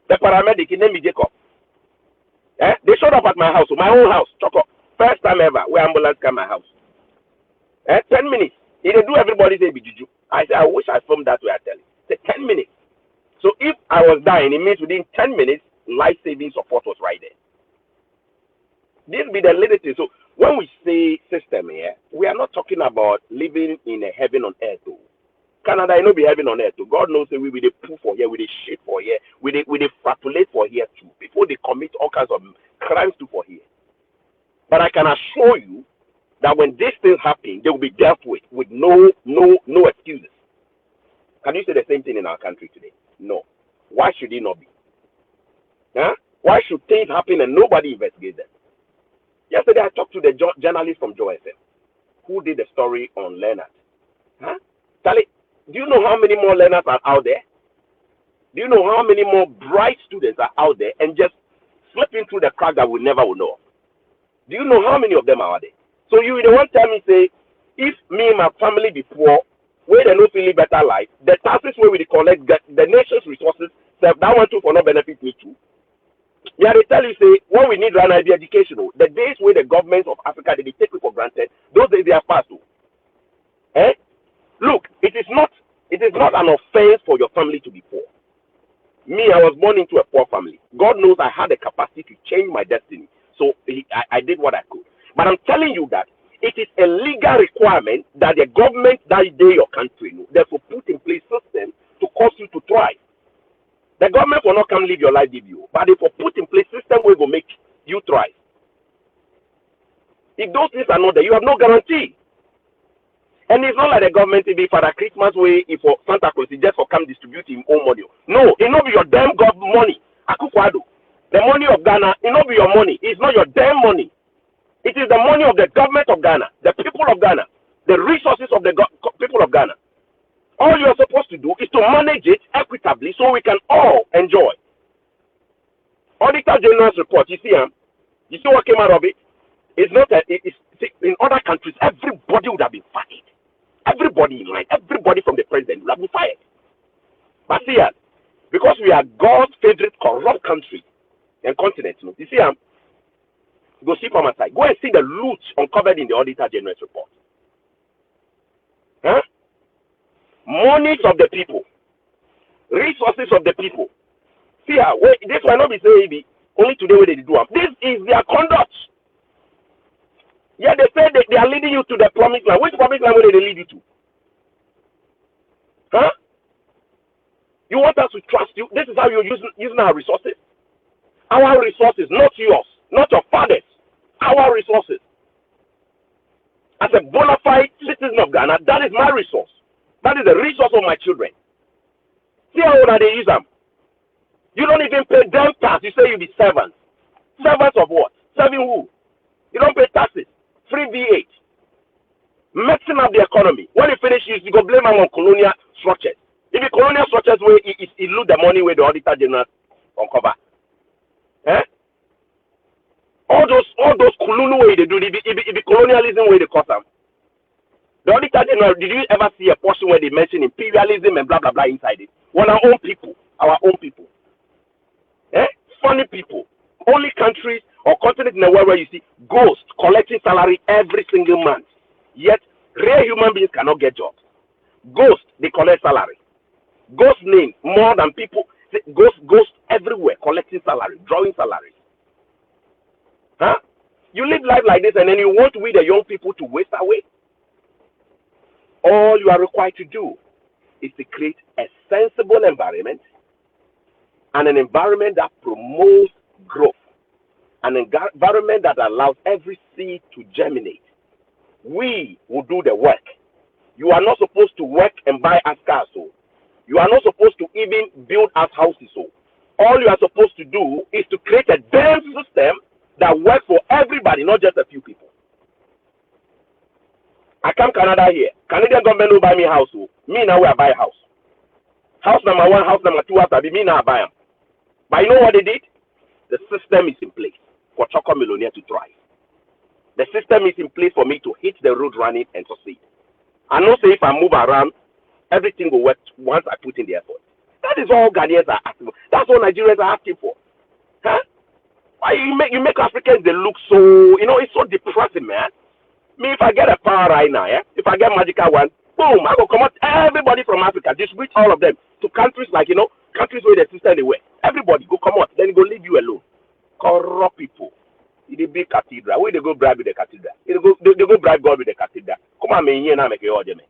the paramedic, his name is Jacob. They showed up at my house, my own house, Chorkor. First time ever where ambulance came my house. 10 minutes. He didn't do everybody say be juju. I said, I wish I filmed that way. I tell you. Say 10 minutes. So if I was dying, it means within 10 minutes, life-saving support was right there. This be the little thing. So when we say system here, we are not talking about living in a heaven on earth. Though. Canada, you know, be heaven on earth. Too. God knows that we will poo for here, we will shit for here, we will frapulate for here too. Before they commit all kinds of crimes too for here. But I can assure you that when these things happen, they will be dealt with no excuses. Can you say the same thing in our country today? No. Why should it not be? Huh? Why should things happen and nobody investigates them? Yesterday, I talked to the journalist from Joe FM who did the story on Leonard. Huh? Charlie, do you know how many more learners are out there? Do you know how many more bright students are out there and just slipping through the crack that we never will know? Do you know how many of them are out there? So you the one tell me say, if me and my family be poor, where they no feeling better life, the taxes where we collect the nation's resources, that one too for no benefit me too. Yeah, they tell you say what we need right now is the educational. The days where the governments of Africa they take it for granted, those days they are past. Look, it is not an offense for your family to be poor. Me, I was born into a poor family. God knows I had the capacity to change my destiny. So I did what I could. But I'm telling you that it is a legal requirement that the government that day your country, therefore put in place systems to cause you to thrive. The government will not come live your life give you, but they will put in place system where will make you thrive. If those things are not there, you have no guarantee. And it's not like the government will be for the Christmas way if for Santa Claus is just for come distribute him own money. No, it not be your damn God money. Akukwado. The money of Ghana, it not be your money. It's not your damn money. It is the money of the government of Ghana, the people of Ghana, the resources of the people of Ghana. All you are supposed to do is to manage it equitably so we can all enjoy. Auditor General's report, you see what came out of it? It's not that in other countries, everybody would have been fired. Everybody in line, everybody from the president would have been fired. But see, because we are God's favorite corrupt country and continent, you see, go see from my side. Go and see the loot uncovered in the Auditor General's report. Huh? Monies of the people, resources of the people. See, this will not be saying only today when they do them. This is their conduct. Yeah, they say they are leading you to the promised land. Which promised land will they lead you to? Huh? You want us to trust you? This is how you're using our resources. Our resources, not yours, not your father's. Our resources. As a bona fide citizen of Ghana, that is my resource. That is the resource of my children. See how they use them. You don't even pay them tax. You say you be servants. Servants of what? Serving who? You don't pay taxes. Free V8. Messing up the economy. When you finish, you go blame them on colonial structures. If the colonial structures where it loot the money where the auditor general uncover. Eh? All those colonial way they do, it be colonialism way they cause them. The auditor general, did you ever see a portion where they mention imperialism and blah blah blah inside it? When our own people. Eh? Funny people. Only countries or continents in the world where you see ghosts collecting salary every single month. Yet real human beings cannot get jobs. Ghosts, they collect salary. Ghost name more than people. Ghosts everywhere collecting salary, drawing salaries. Huh? You live life like this and then you want we the young people to waste away? All you are required to do is to create a sensible environment and an environment that promotes growth, an environment that allows every seed to germinate. We will do the work. You are not supposed to work and buy us cars. So you are not supposed to even build us houses. So all you are supposed to do is to create a damn system that works for everybody, not just a few people. I come Canada here. Canadian government will buy me a house. So me now I buy a house. House number 1, house number 2 after me now I buy them. But you know what they did? The system is in place for Chorkor Millionaire to thrive. The system is in place for me to hit the road running and succeed. I know say if I move around, everything will work once I put in the effort. That is all Ghanaians are asking for. That's all Nigerians are asking for. Huh? Why you make Africans they look so, it's so depressing, man. Me, if I get a power right now, if I get magical one, boom, I go come out everybody from Africa, distribute all of them to countries like, countries where the system they work. Everybody go come out, then go leave you alone. Corrupt people. In the big cathedral, where they go bribe with the cathedral. They go bribe God with the cathedral. Come on, man, here now make your order, man.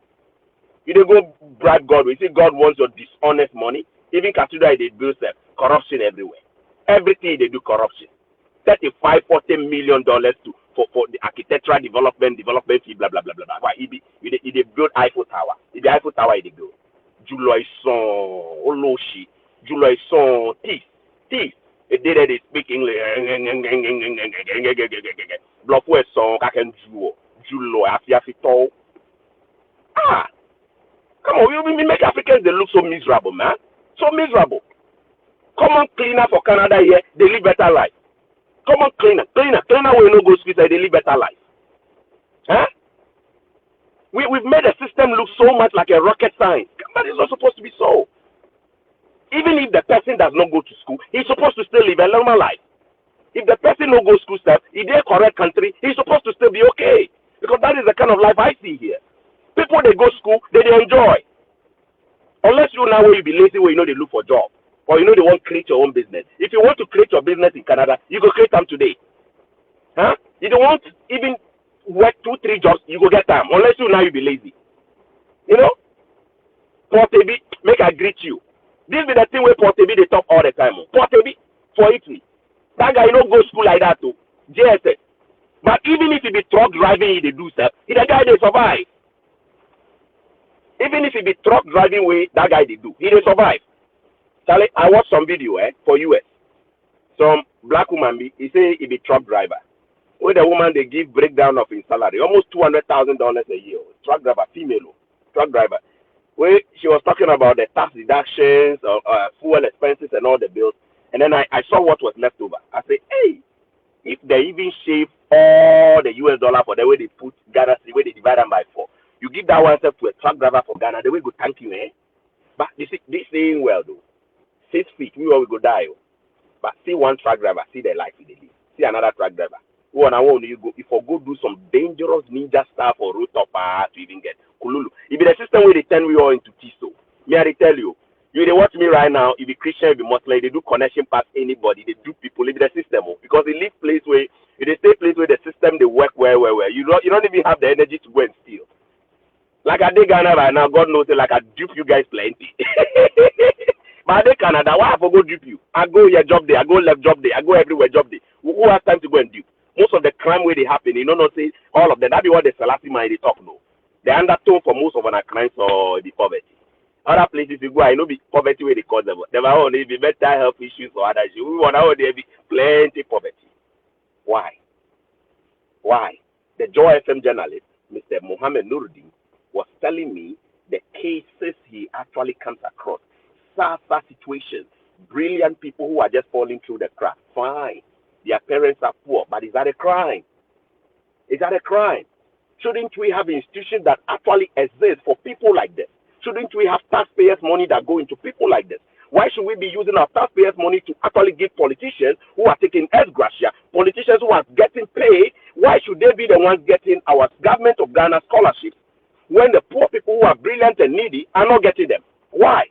You don't go bribe God. You see, God wants your dishonest money. Even cathedral, they do corruption everywhere. Everything they do corruption. $35-40 million for the architectural development fee, blah blah blah blah blah. Why they build Eiffel Tower? The Eiffel Tower they build. Juloison, Oloshi, Juloison, teeth. They speak English. Block West song, I can Julo, Afiafito. Ah, come on, we make Africans they look so miserable, man. So miserable. Common cleaner for Canada here, they live better life. Common cleaner will no go school, they live better life. Huh? We've made the system look so much like a rocket science, but it's not supposed to be so. Even if the person does not go to school, he's supposed to still live a normal life. If the person no go school stuff, in their correct country, he's supposed to still be okay. Because that is the kind of life I see here. People they go school, they enjoy. Unless you now where you be lazy, where they look for job. Or they want to create your own business. If you want to create your business in Canada, you go create them today. Huh? You don't want even work 2-3 jobs, you go get them. Unless you now you be lazy. Portabi, make I greet you. This be the thing where Portabi they talk all the time. Portabi for Italy. That guy don't go school like that too. JSS. But even if he be truck driving, he do stuff. He the guy they survive. Even if he be truck driving way, that guy they do. He they survive. Charlie, I watched some video for US. Some black woman he say he be truck driver. Where the woman they give breakdown of his salary, almost $200,000 a year. Truck driver, female truck driver. Where she was talking about the tax deductions, fuel expenses, and all the bills. And then I saw what was left over. I say, hey, if they even shave all the US dollar for the way they put Ghana, the way they divide them by 4, you give that one self to a truck driver for Ghana, they will go thank you, But this saying well though. 6 feet, we will go die. But see one truck driver, see their life in the live. See another truck driver. One and one you go if you go do some dangerous ninja stuff or road topper to even get Kululu. If the system where they turn we all into Tiso. Me I tell you, they watch me right now, if you Christian, if you Muslim, they do connection past anybody, they do people in the system. Because they live place where they stay place where the system they work well. You don't even have the energy to go and steal. Like I did Ghana right now, God knows like I dupe you guys plenty. But I did Canada, why have I go dupe you? I go here job day, I go left job day, I go everywhere job day. Who has time to go and dupe? Most of the crime where they happen, not say all of them. That be what the Selassie mind they talk no. The undertone for most of our crimes or the poverty. Other places you go, I know be poverty where they cause them. There will only be mental health issues or other issues. We want to be plenty poverty. Why? Why? The Joy FM journalist, Mr. Mohammed Nuruddin, was telling me the cases he actually comes across. Sad situations. Brilliant people who are just falling through the cracks. Fine. Their parents are poor, but is that a crime? Is that a crime? Shouldn't we have institutions that actually exist for people like this? Shouldn't we have taxpayers' money that go into people like this? Why should we be using our taxpayers' money to actually give politicians who are taking ex gratia, politicians who are getting paid? Why should they be the ones getting our government of Ghana scholarships when the poor people who are brilliant and needy are not getting them? Why?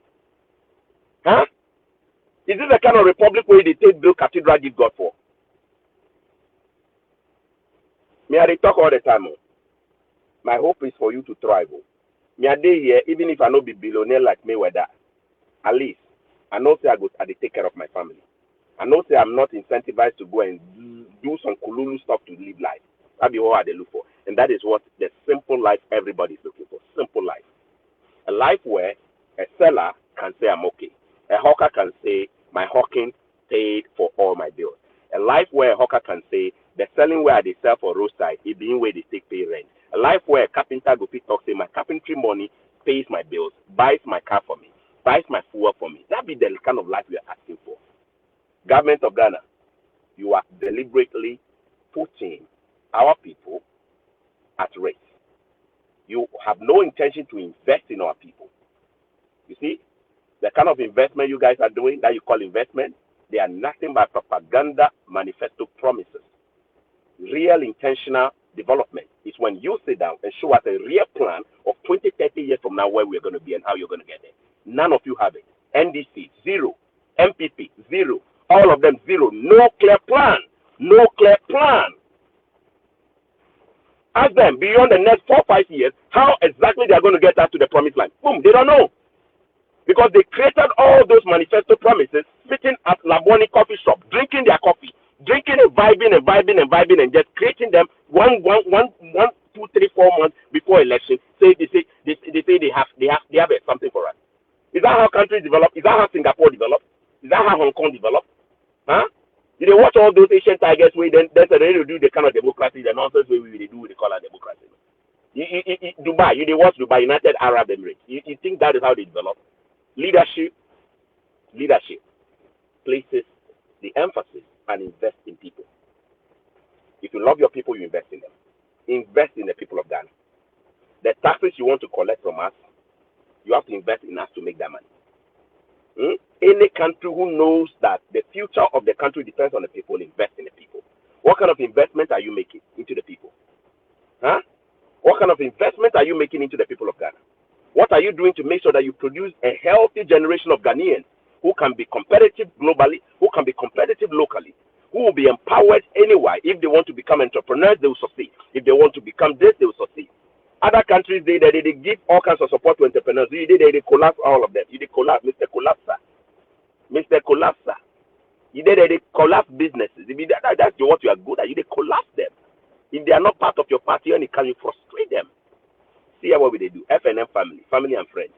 Huh? Is this the kind of republic where they take Bill Cathedral give God for? Me, I talk all the time. My hope is for you to thrive. Me, I day here, even if I not be billionaire like Mayweather, at least I know say I take care of my family. I know say I'm not incentivized to go and do some kululu stuff to live life. That be what they look for, and that is what the simple life everybody is looking for. Simple life, a life where a seller can say I'm okay, a hawker can say my hawking paid for all my bills. A life where a hawker can say the selling where they sell for roadside, it being where they take pay rent. A life where a carpenter go pick talk say my carpentry money pays my bills, buys my car for me, buys my fuel for me. That be the kind of life we are asking for. Government of Ghana, you are deliberately putting our people at risk. You have no intention to invest in our people. You see, the kind of investment you guys are doing that you call investment, they are nothing but propaganda manifesto promises. Real intentional development is when you sit down and show us a real plan of 20, 30 years from now where we're going to be and how you're going to get there. None of you have it. NDC, zero. MPP, zero. All of them, zero. No clear plan. No clear plan. Ask them beyond the next 4 or 5 years how exactly they are going to get us to the promised land. Boom, they don't know. Because they created all those manifesto promises sitting at Laboni coffee shop, drinking their coffee, drinking and vibing and just creating them 1, 2, 3, 4 months before election. They say they have something for us. Is that how countries develop? Is that how Singapore developed? Is that how Hong Kong developed? Huh? Did they watch all those Asian tigers way then they do the kind of democracy, the nonsense way we do they call it democracy? Dubai, you watch Dubai, United Arab Emirates. You think that is how they develop? Leadership places the emphasis and invest in people. If you love your people, you invest in them. Invest in the people of Ghana. The taxes you want to collect from us, you have to invest in us to make that money. Any country who knows that the future of the country depends on the people, invest in the people. What kind of investment are you making into the people? Huh? What kind of investment are you making into the people of Ghana? What are you doing to make sure that you produce a healthy generation of Ghanaians who can be competitive globally, who can be competitive locally, who will be empowered anywhere? If they want to become entrepreneurs, they will succeed. If they want to become this, they will succeed. Other countries, they give all kinds of support to entrepreneurs. They collapse all of them. They collapse, Mr. Collapser. Mr. Collapser. They collapse businesses. That's what you are good at. They collapse them. If they are not part of your party, and can you frustrate them? See what we do. FNM family and friends.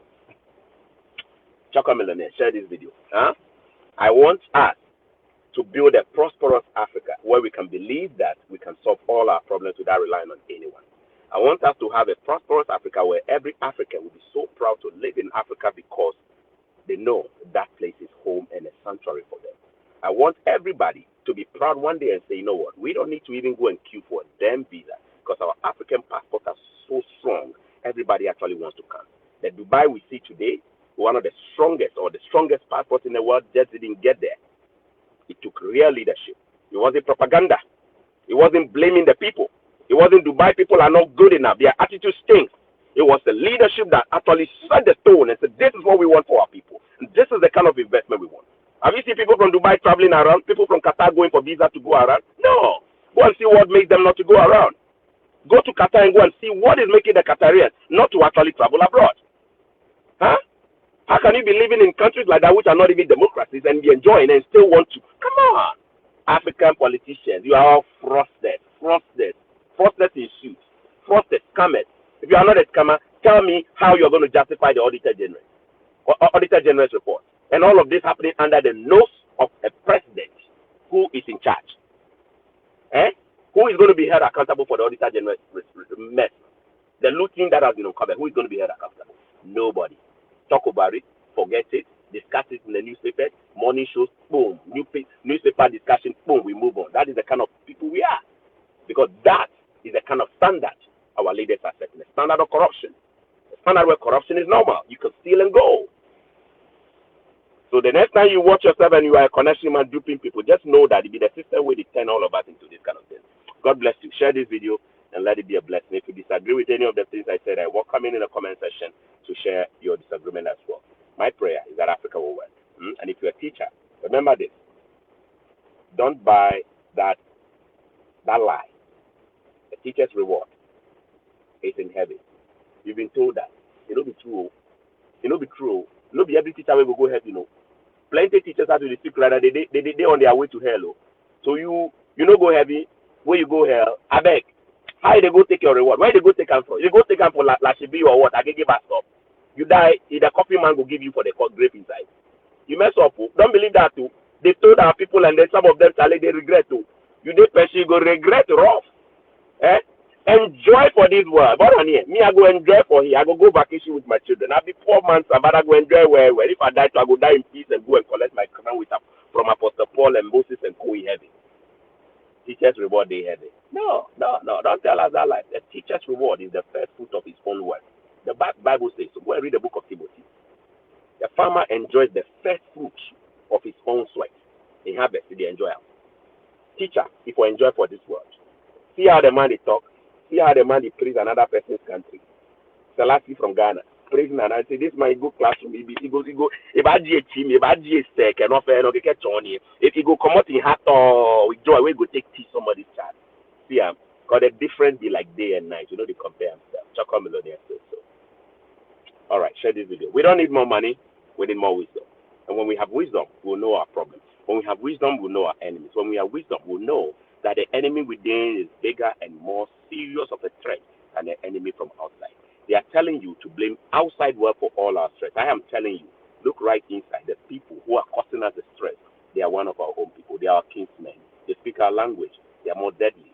Chorkor Millionaire, share this video. I want us to build a prosperous Africa where we can believe that we can solve all our problems without relying on anyone. I want us to have a prosperous Africa where every African will be so proud to live in Africa because they know that place is home and a sanctuary for them. I want everybody to be proud one day and say, you know what, we don't need to even go and queue for a damn visa because our African passports are so strong. Everybody actually wants to come. The Dubai we see today, one of the strongest passports in the world, just didn't get there. It took real leadership. It wasn't propaganda. It wasn't blaming the people. It wasn't Dubai people are not good enough. Their attitude stinks. It was the leadership that actually set the tone and said, this is what we want for our people. And this is the kind of investment we want. Have you seen people from Dubai traveling around? People from Qatar going for visa to go around? No. Go and see what makes them not to go around. Go to Qatar and go and see what is making the Qatarians not to actually travel abroad. Huh? How can you be living in countries like that which are not even democracies and be enjoying and still want to? Come on. African politicians, you are all frosted in suits, frosted scammers. If you are not a scammer, tell me how you're going to justify the Auditor General. Auditor General's report. And all of this happening under the nose of a president who is in charge. Eh? Who is going to be held accountable for the Auditor General's mess? The looting that has been uncovered, who is going to be held accountable? Nobody. Talk about it, forget it, discuss it in the newspaper, morning shows, boom, newspaper discussion, boom, we move on. That is the kind of people we are. Because that is the kind of standard our leaders are setting. The standard of corruption. The standard where corruption is normal. You can steal and go. So the next time you watch yourself and you are a connection man duping people, just know that it be the system where they turn all of us into this kind of thing. God bless you. Share this video and let it be a blessing. If you disagree with any of the things I said, I welcome in the comment section to share your disagreement as well. My prayer is that Africa will work. And if you're a teacher, remember this. Don't buy that lie. The teacher's reward is in heaven. You've been told that. It'll be true. It'll be true. It'll be every teacher will go heaven, Plenty of teachers have to speak rather they on their way to hell. So you know go heaven, where you go hell, I beg. How they go take your reward? Where they go take them for? You go take them for Lashibi or what? I can give us up. You die, the coffee man will give you for the grape inside. You mess up. Don't believe that too. They told our people and then some of them they regret too. You go regret rough. Eh? Enjoy for this world. But on here, me I go enjoy for here. I go vacation with my children. I'll be 4 months, but I go enjoy where. If I die, I go die in peace and go and collect my crown with from Apostle Paul and Moses and go in heaven. Teachers reward they heaven. No. Don't tell us that life. The teacher's reward is the first fruit of his own work. The Bible says so. Go and read the book of Timothy. The farmer enjoys the first fruit of his own sweat. In harvest, they enjoy it. Teacher, if we enjoy for this world, see how the man they talk. See how the man he praise another person's country. Selassie from Ghana. Praising and I say this man go classroom. He go. If I G a team, if I G a sec, and not fair, no get Johnny. If he go come out in hat or with joy, we go take tea somebody's child. See him. Cause the difference be like day and night. They compare themselves. Chorkor Millionaire says so. All right, share this video. We don't need more money. We need more wisdom. And when we have wisdom, we'll know our problems. When we have wisdom, we'll know our enemies. When we have wisdom, we'll know that the enemy within is bigger and more serious of a threat than the enemy from outside. They are telling you to blame outside world for all our stress. I am telling you, look right inside. The people who are causing us the stress, they are one of our own people. They are our kinsmen. They speak our language. They are more deadly